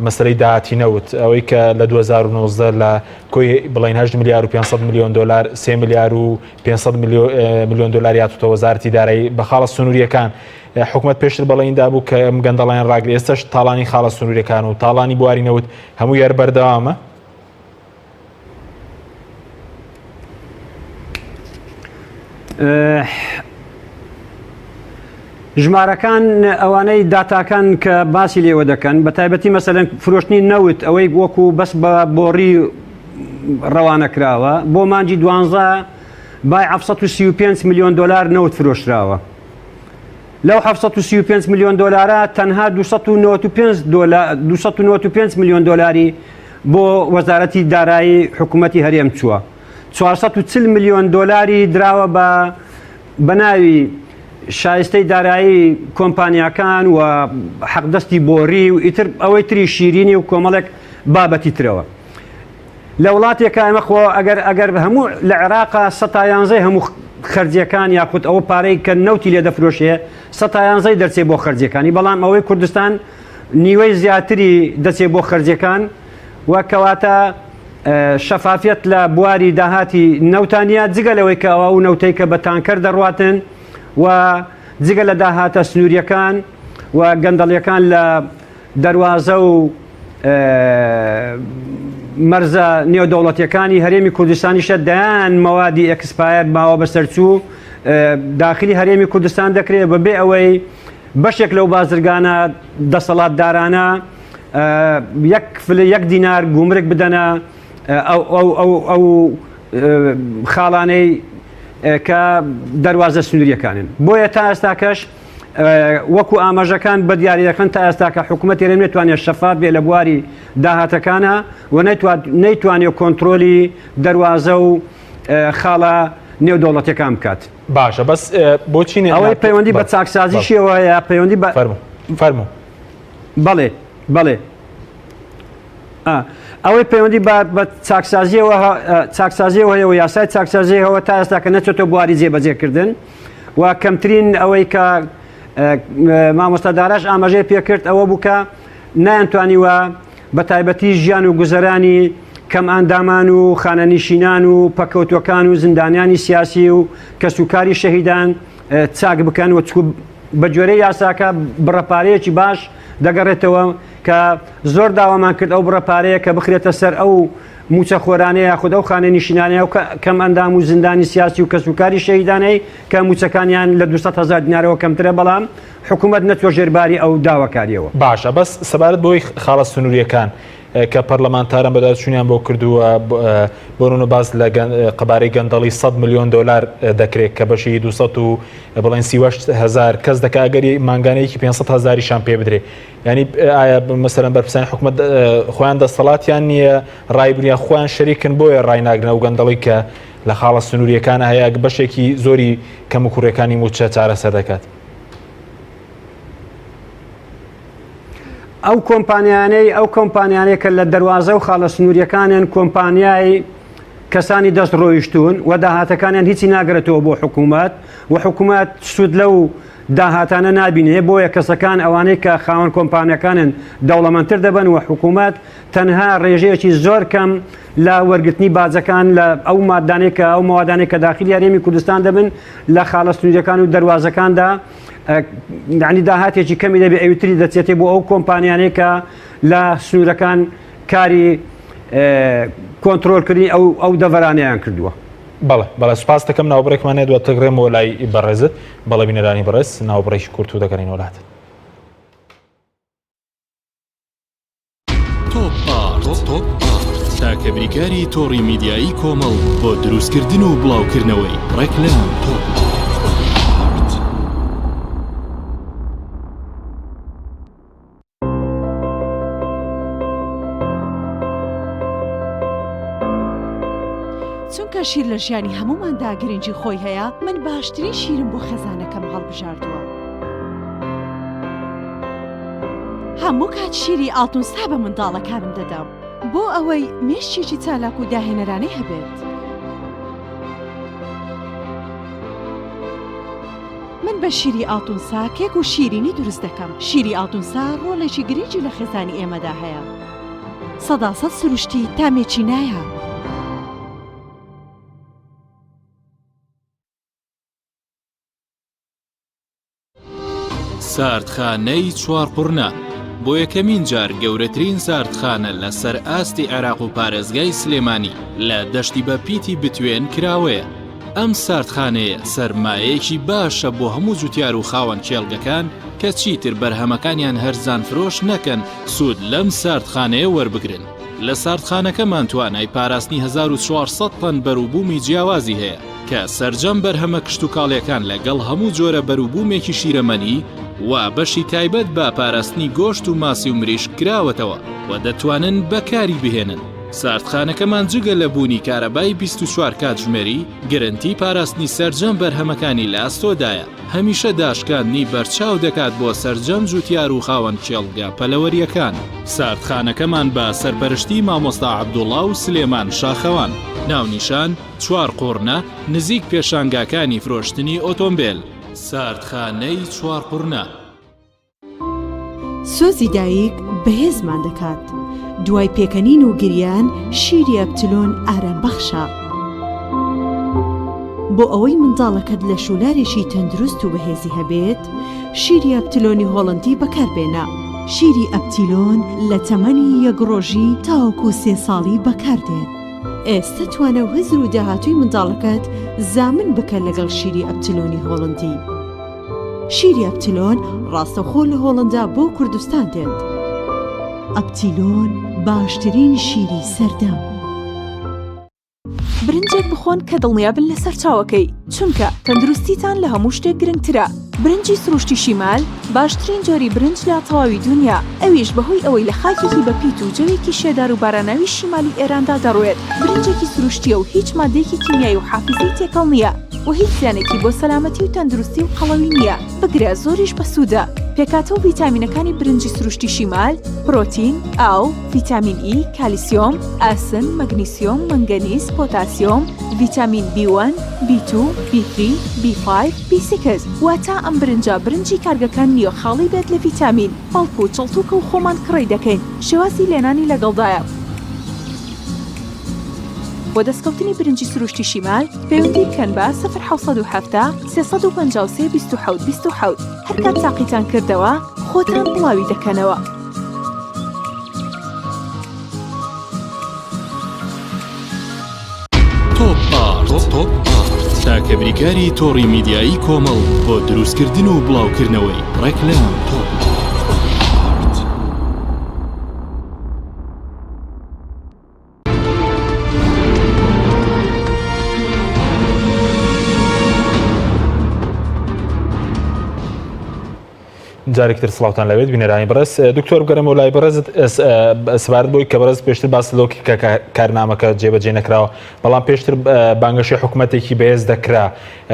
مەسەلەی داهاتینەوت ئەوەی کە لە 2019 لە کۆی بڵین 8 میلیار و 500 میلیۆن دلار 3 میلیار و 500 میلیۆن دلار هاتووە وەزارەتی دارایی بە خاڵە سنووریەکان حکوومەت پێشتر بەڵێندا بوو کە ئەم گەندەڵیان ڕاگرێت ئێستاش تاڵانی خاڵە سنووریەکان و تاڵانی بوارینەوت هەموو یار بەردەوامە ژمارەکان ئەوانەی داتاکان کە باسی لێوە دەکەن بە تایبەتی مەسەلەن فرۆشتنی نەوت ئەوەی وەکو بەس بە بۆڕی ڕەوانە کراوە بۆ مانجی 12 بای 735 میلیۆن دلار نەوت فرۆشراوە لەو 735 میلیۆن دلارە تەنها 295 میلیۆن دلاری بۆ وەزارەتی دارایی حکوومەتی هەرێم چووە 440 میلیۆن دلاری دراوە بە ناوی شایستەی دارایی کۆمپانیاکان و حەقدەستی بۆڕی و ئیتر ئەوەی تری شیرینی و کۆمەڵێک بابەتی ترەوە لە وڵاتێکە ئەمە خۆ ئەگەر هەموو لە عێراقا 111 هەموو خەرجیەکان یاخود ئەوە پارەی کە نەوتی لێ دەفرۆشێ 11 دەرچێت بۆ خەرجیەکانی بەڵام ئەوەی کوردستان نیوەی زیاتری دەچێت بۆ خەرجیەکان وەکەواتە شەفافیت لە بواری داهاتی نەوتانیا جگە لەوەی کە ئەوە و نەوتەی کە بە تانکەر دەڕواتن و جگە لە داهاتە سنووریەکان و گەندەڵیەکان لە دەواازە و مەرزە نێودەوڵەتیەکانی هەرێمی کوردستانیشە دایان مەوادی ئەکسپایر ماوە بەسەرچوو داخلی هەرێمی کوردستان دەکرێت بەبێ ئەوەی بەشێک لەو بازرگانە دەسەڵاتدارانە 1 دینار گومرگ بدەنە ئەو خاڵانەی کە دەواازە سنووریەکانن بۆیە تا ئێستاکەش وەکو ئاماژەکان بە دیاریەکەن تا ئێستاکە حکوومەت ئێرە نێتوانێت شەفاف بێ لە بواری داهاتەکانە و نەیتوانێت کۆنتترۆلی دەواازە و خاڵە نێودەوڵەتەکان بکات باشە بەس بۆچین ئەوەی پەیوەندی بە چاکسازیشیەوە یا پەیوەندی فەرموو بەڵێ ئەوەی پەیوەندی بە چاکسازیەوە هەیە و یاسای چاکسازیەوە تا ئێستاکە نەچێتە بواری جێبەجێکردن و کەمترین ئەوەی کە مامۆستاداراش ئاماژەی پێکرد ئەوە بووکە نایانتوانیوە بە تایبەتی ژیان و گوزەرانی کەم ئاندامان و خانەنیشینان و پەکەوتوەکان و زیندانیانی سیاسی و کەسوکاری شەهیدان چاک بکەن و بە گوێرەی یاساکە بڕەپارەیەکی باش دەگەڕێتەوە کە زۆر داوامان کرد ئەو بڕەپارەیە کە بخرێتە سەر ئەو موچە خۆرانەیە خودە و خانەنیشینانەیە و کەم ئەندام و زیندانی سیاسی و کەسوکاری شەهیدانەی کە موچەکانیان لە 200,000 دینارەوە کەمترە بەڵام حکوومەت نەتوە ژێرباری ئەو داواکاریەوە باشە بەس سەبارەت بۆی خاڵە سنووریەکان کە پەرلەمانتاران بەداچوونیان بۆ کردووە بۆ باز لە قەبارەی گەندەڵی 100 ملیۆن دلار دەکرێت کە بەشی 200 و بڵێن 38,000 کەس دەکە ئەگەری مانگانەیەکی 500,000 پێ بدرێ ینی ئایا مەسەرەن بەرپرسانی حکوومەت خۆیان دەسەڵاتیان نییە ڕایبوونیان خۆیان شەریکن بۆیە ڕایناگرنە و گەندەڵی کە لە خاڵە سنووریەکانە هەیە بەشێکی زۆری کەم و کوڕەکانی موچە چارەسەر دەکات ئەو کۆمپانیانەی کە لە دەواازە و خاڵە سنووریەکانن کۆمپانیای کەسانی دەست ڕۆیشتون و داهاتەکانیان هیچی ناگرێتەوە بۆ حکوومەت و حکوومەت سوود لەو داهاتانە نابینێ بۆیە کەسەکان ئەوانەی کە خاوەن کۆمپانیەکانن دەوڵەمەندتر دەبن و حکوومەت تەنها ڕێژەیەکی زۆر کەم لە وەرگرتنی باجەکان لە ئەو مادانەی کە ئەو ماوادانەی کە داخلی هەرێمی کوردستان دەبن لە خاڵە سنووریەکان و دەواازەکاندا ینی داهاتێکی کەمی دەبێ ئەوتری دەچێتێ بۆ ئەو کۆمپانیانەی کە لە سنوورەکان کاری کۆنتترۆلکردنی ئەو دەڤەرانیان کردووە بەڵێ سوپاس دەکەم ناوبڕێکمانێ دووە تەگرێمەوە لای بەڕێزت بەڵێ بینەرانی بەڕێز ناوبڕێکی کورت و دەگەڕین وڵات تاکە بریکاری تۆڕی میدیایی کۆمەڵ بۆ دروستکردن و بڵاوکردنەوەی ڕێکلام چونکە شیر لە ژیانی هەموماندا گرنگی خۆی هەیە من باشترین شیرم بۆ خەزانەکەم هەڵبژاردووە هەموو کات شیری ئاڵتونسا بە منداڵەکانم دەدەم بۆ ئەوەی مێشتێکی چالاک و داهێنەرانەی هەبێت من بە شیری ئاڵتونسا کێک و شیرینی دروست دەکەم شیری ئاڵتونسا ڕۆڵێکی گرنگی لە خێزانی ئێمەدا هەیە 100% سروشتی تامێکی نایە ساردخانەی چوارقورنا بۆ یەکەمین جار گەورەترین ساردخانە لە سەر ئاستی عێراق و پارێزگای سلێمانی لە دەشتی بە پیتی بتوێن کراوەیە ئەم ساردخانەیە سەرمایەیەکی باشە بۆ هەموو جوتیار و خاوەن کێڵگەکان کە چیتر بەرهەمەکانیان هەرزان فرۆش نەکەن سوود لەم ساردخانەیە وەربگرن لە ساردخانەکەمان توانای پاراستنی 1400 تن بەرووبوومی جیاوازی هەیە کە سەرجەم بەرهەمە کشت و کاڵیەکان لەگەڵ هەموو جۆرە بەرووبوومێکی شیرەمەنی و بەشی تایبەت بە پاراستنی گۆشت و ماسی و مریشک کراوەتەوە و دەتوانن بەکاری بهێنن ساردخانەکەمان جگە لە بوونی کارەبای 24 کاتژمێری گرنتی پاراستنی سەرجەم بەرهەمەکانی لە ئاستۆدایە هەمیشە داشکاندنی بەرچاو دەکات بۆ سەرجەم جوتیار و خاوەن کێڵگا پەلەوەریەکان ساردخانەکەمان بە سەرپەرشتی مامۆستا عەبدوڵڵا و سلێمان شاخەوان ناونیشان 4 قوڕنە نزیک پێشانگاکانی فرۆشتنی ئۆتۆمبیل. ساردخانەی 4 قوڕنە. سۆزی دایک بەهێزمان دەکات. دوای پێکەنین و گریان شیری ئەپتلۆن ئارامبەخشە. بۆ ئەوەی منداڵەکەت لە شولارێکی تەندروست و بەهێزی هەبێت، شیری ئەپتلۆنی هۆڵندی بەکاربێنە. شیری ئەپتیلۆن لە تەمەنی 1 ڕۆژی تاوەکو 3 ساڵی بەکاردێت. ئێستا توانە هزر و داهاتووی منداڵەکەت زامن بکە لەگەڵ شیری ئەپتیلۆنی هۆڵندی. شیری ئەپتیلۆن ڕاستەوخۆ لە هۆڵندا بۆ کوردستان دێت. ئەپتیلۆن باشترین شیری سەردەم. برنجێک بخۆن کە دڵنیابن لەسەر چاوەکەی، چونکە تەندروستیتان لە هەموو شتێک گرنگترە. برنجی سروشتی شیمال باشترین جۆری برنج لە تەواوی دنیا، ئەویش بەهۆی ئەوەی لە خاکێکی بەپیت و جەوێکی شێدار و باراناوی شیمالی ئێراندا دەڕوێت. برنجێکی سروشتیە و هیچ مادەیەکی کیمیایی و حافزەی تێکەڵ نییە و هیچ زیانێکی بۆ سەلامەتی و تەندروستی و قەڵەوی نییە. بگرە زۆریش بەسوودە. پێکاتەوە ڤیتامینەکانی برنجی سروشتی شیمال، پرۆتین، ئاو، ڤیتامین ئی، کالیسیۆم، ئاسن، مەگنیسیۆم، مەنگەنیز، پۆتاسیۆم، ڤیتامین B1، B2، B3، B5، B6. واتە ئەم برنجی کارگەکان نییە خاڵی بێت لە ڤیتامین، بەڵکو و چڵتوکە و خۆمان کڕی دەکەین. شێوازی لێنانی لەگەڵدایە. بۆ دەستکەوتنی برنجی سروشتی شیمال پەیوەندی بکەن بە 0حوسەد و 353 27 27. هەر کات تاقیتان کردەوە خۆتان بڵاوی دەکەنەوە. تۆپ تاکە بریکاری تۆڕی میدیایی کۆمەڵ بۆ دروستکردن و بڵاوکردنەوەی ڕێکلام تۆپ. جارێکتر سڵاوتان لەوێت بینەرانی بەڕێز. دکتۆر بگەرەمەوە لای بەڕێزت سپارت بۆی کە بەڕێز پێشتر باس لەوکی کە کارنامەکە جێبەجێ نەکراوە، بەڵام پێشتر بانگەشی حکوومەتێکی بەهێز دەکرا.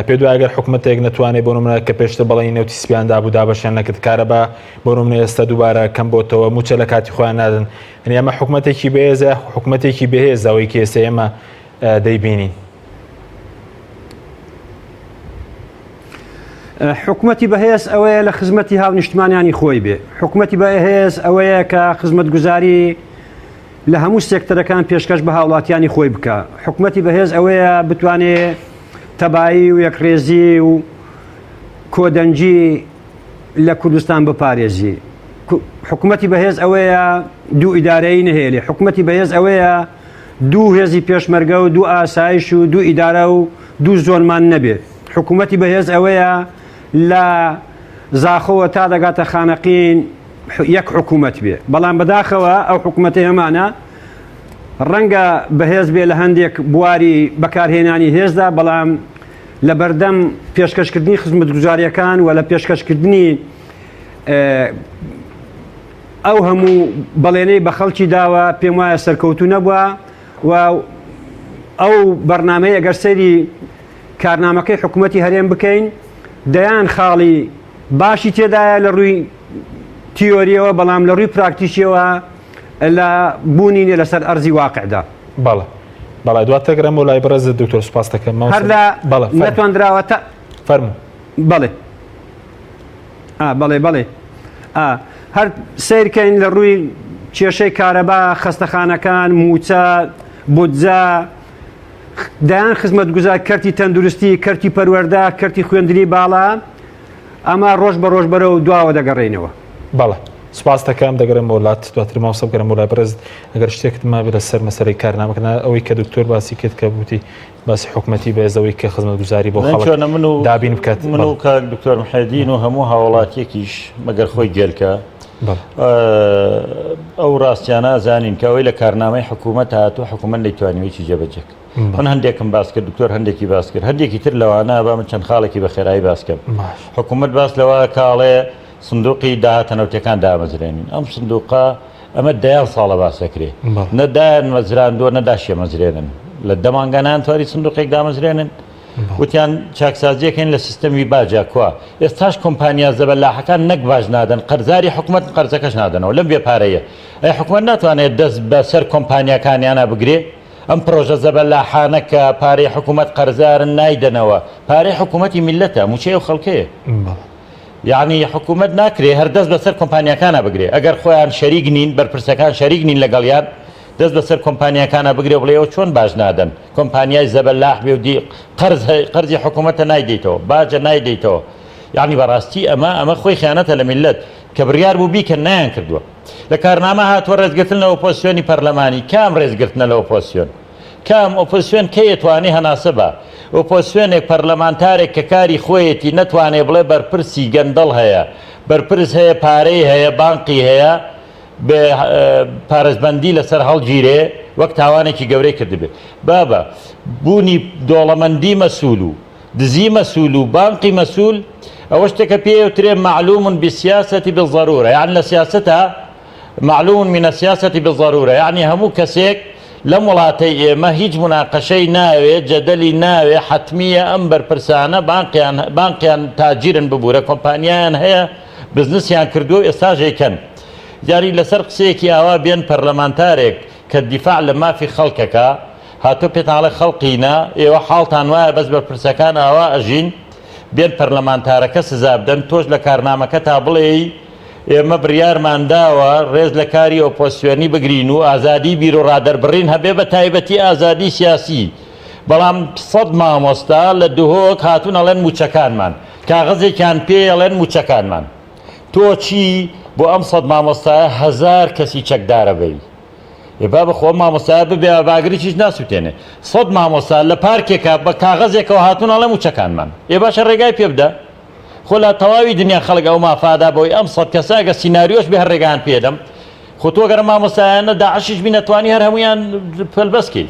پێ دوای ئەگەر حکوومەتێک نەتوانێت بۆ نمونە کە پێشتر بەڵێنی نەوتیسپیاندا بوو دابەشیان نەکرد کارەبا بۆ نمونە ئێستا دووبارە کەم بۆتەوە موچە لە کاتی خۆیان نادن. ئەنی ئەمە حکوومەتێکی بەهێزە، حکوومەتێکی بەهێز ئەوەی کە ئێستا ئێمە دەیبینین. حکوومەتی بەهێز ئەوەیە لە خزمەتی هاونیشتمانیانی خۆی بێ. حکوومەتی بەهێز ئەوەیە کە خزمەتگوزاری لە هەموو سێکتەرەکان پێشکەش بە هاوڵاتیانی خۆی بکە. حکوومەتی بەهێز ئەوەیە بتوانێت تەبایی و یەکڕێزی و کۆدەنجی لە کوردستان بپارێزی. حکوومەتی بەهێز ئەوەیە دوو ئیدارەی نهێڵێ. حکوومەتی بەهێز ئەوەیە دوو هێزی پێشمەرگە و دوو ئاسایش و دوو ئیدارە و دوو زۆنمان نەبێت. حکوومەتی بەهێز ئەوەیە لە زاخەوە تا دەگاتە خانەقین یەک حکوومەت بێ. بەڵام بەداخەوە ئەو حکوومەتی هەمانە ڕەنگە بەهێز بێ لە هەندێک بواری بەکارهێنانی هێزدا، بەڵام لە بەردەم پێشکەشکردنی خزمەتگوزاریەکان و لە پێشکەشکردنی ئەو هەموو بەڵێنەی بە خەڵکی داوە پێم وایە سەرکەوتوو نەبووە و ئەو بەرنامەیە ئەگەر سەیری کارنامەکەی حکوومەتی هەرێم بکەین دەیان خاڵی باشی تێدایە لە ڕووی تیۆریەوە، بەڵام لە ڕووی پراکتیشیەوە لە بوونینێ لەسەر ئەرزی واقعدا. بەڵێ دواتە گەرەم و لای بەڕێزت دکتۆر سوپاس دەکەم. هەر لە نەتوانراوە تا فەرموو. بەڵێ هەر سیرکەین لە ڕووی کێشەی کارەبا، خەستەخانەکان، موچە، بودجە، دایان خزمەتگوزار کەرتی تەندروستی، کەرتی پەروەردە، کەرتی خوێندنی باڵا، ئەمە ڕۆژ بە ڕۆژ بەرەوە دواوە دەگەڕێنەوە. بەڵێ سوپاس دەکەم دەگەرم وڵات دواتر ماوسە بگەرم و لای بەڕێز ئەگەر شتێکت ما بێت لەسەر مەسەرەی کارنامەکەن ئەوەی کە دکتۆر باسی کرد کە بوتی باسی حکوومەتی بەهێزەوەی کە خزمەتگوزاری بۆ خەڵک دابین بکات. من و کاک دکتۆر محەدین و هەموو هاوڵاتیەکیش مەگەر خۆی گێلکە ئەو ڕاستیانە زانین کە ئەوەی لە کارنامەی حکوومەت هاتوو حکوومەت نەیتوانیوێکی جێبەجێک. من هەندێکم باس کرد، دکتۆر هەندێکی باس کرد، هەندێکی تر لەوانە با من چەند خاڵێکی بە خێرایی باسکەم. حکوومەت باس لەوە کاڵێ سندوقی داهاتەنەوتەکان دامەزرێنین. ئەم سندوقا ئەمە دەیان ساڵە باسەکرێ، نەدایان مەزراندووە نەداشیە مەزرێنن، لە دەمانگەنان تواری سندوقێک دامەزرێنن، وتیان چاکسازیەکەین لە سیستەمی باجا کووە. ئێستاش کۆمپانیا زەبەلاحەکان نەک باج نادەن، قەرزاری حکوومەت قەرزەکەش نادەنەوە، لەم بێپارەیە. ئەی حکوومەت ناتوانێت دەست بەسەر کۆمپانیاکانیانە بگرێ، ئەم پرۆژە زەبەلاحانە کە پارەی حکوومەت قەرزارن نایدەنەوە پارەی حکوومەتی میلەتە موچەی و خەڵکەیە یعنی حکوومەت ناکرێ هەردەست بەسەر کۆمپانیەکانە بگرێ ئەگەر خۆیان شەریک نین بەرپرسەکان شەریک نین لەگەڵیان دەست بەسەر کۆمپانیەکانە بگرێ بڵێەوە چۆن باش نادەن کۆمپانیای زەبەلاح بێ و دی قەرزی حکوومەتە نایدەیتەوە باجە نایدەیتەوە یعنی بەڕاستی ئەمە خۆی خیانەتە لە میلەت کە بڕیار بوو بیکە نایان کردووە لە کارنامە هاتووە ڕێزگرتن لە ئۆپۆزیسیۆنی پەرلەمانی کام ڕێزگرتنە لە ئۆپۆزیسیۆن کام ئۆپۆزیسیۆن کە یەتوانی هەناسە بە ئۆپۆزیسیۆنێک پەرلەمانتارێک کە کاری خۆیەتی نەتوانێ بڵێ بەرپرسی گەندەڵ هەیە بەرپرس هەیە پارەی هەیە بانقی هەیە بە پارێزبەندی لەسەر هەڵگیرێ وەک تاوانێکی گەورەی کردبێ بابە بوونی دۆڵەمەندی مەسوول و دزی مەسوول و بانقی مەسوول ئەوە شتێکە پێوترێ معلوم بالسیاسەتی بالضرورة يعني لە سیاسەتە معلوم من السياسة بالضرورة يعني هەموو کەسێک لەم وڵاتەی ئێمە هیچ مناقەشەی ناوێت جەدەلی ناوێ حتمیە ئەم بەرپرسانە بانقیان تاجیرن ببوورە کۆمپانیایان هەیە بزنسیان کردو و ئێستاژێکەن یاری لەسەر قسەیەکی ئاوا بێن پەرلەمانتارێک کە دیفاع لە مافی خەڵکەکە هاتۆ پێتاڵە خەڵقینە ئێوە حاڵتان وایە بەس بەرپرسەکان ئاوا ئەژین بێن پەرلەمانتارەکە سزا بدەن تۆش لە کارنامەکە تا بڵێ ئێمە بڕیارمانداوە ڕێز لە کاری ئۆپۆزیسیۆنی بگرین و ئازادی بیر و ڕادەربڕین هەبێ بە تایبەتی ئازادی سیاسی بەڵام 100 مامۆستا لە دهۆک هاتوون ئەڵێن موچەکانمان کاغەزێکیان پێ ئەڵێن موچەکانمان تۆ چی بۆ ئەم 100 مامۆستایە 1000 کەسی چەکدارە بی با بەخۆ مامۆستایە ببێ باگری چیش ناسووتێنێ 100 مامۆستا لە پارکێکە بە کاغەزێکەوە هاتوون ئەڵێ موچەکانمان ێ باشە ڕێگای پێ بدە خۆ لە تەواوی دنیا خەڵک ئەو مافادا بۆی ئەم 100 کەساگە سیناریۆش بێ هەرڕێگان پێدەم خۆ تۆ گەرە مامۆستایانە داعشیش بینەتوانی هەر هەمویان پەلبەسکی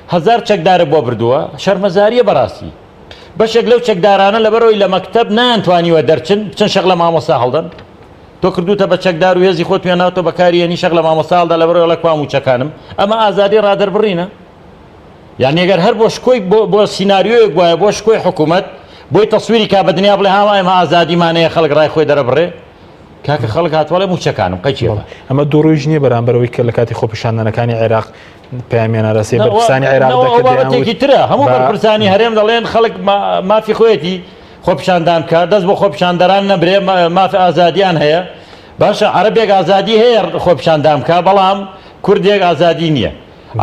1000 چەکدارە بۆ بردووە شەرمەزاریە بەڕاستی بەشێک لەو چەکدارانە لەبەرەوەی لە مەکتەب نانتوانیوە دەرچن بچەند شەق لە مامۆستا هەڵدەن تۆ کردوتە بە چەکدار و هێزی خۆت پێناوتۆ بەکاریێنی شەق لە مامۆستا هەڵدا لەبەرەوە لە کوام و چەکانم ئەمە ئازادی ڕادەربڕینە یعنی ئەگەر هەر بۆ شکۆی بۆ سیناریۆیەک وایە بۆ شکۆی حکوومەت بۆی تەسویری کا بە دنیا بڵێ هاوای ئەمە ئازادیمانەیە خەڵک ڕای خۆی دەرەبڕێ کاکە خەڵک هاتووەڵێ موچەکانم قەچێ ئەمە دوڕۆژ نییە بەرامبەرەوەی کە لە کاتی خۆپیشاندنەکانی عێراق پەیامیان ئەرەسێ بەرپرسانی عێراق دەکردێکی ترە هەموو بەرپرسانی هەرێم دەڵێن خەڵک مافی خۆیەتی خۆپیشاندان کە دەست بۆ خۆپیشاندەران نەبرێ مافی ئازادیان هەیە باشە عەرەبێک ئازادی هەیە خۆپیشاندان بکە بەڵام کوردێک ئازادی نییە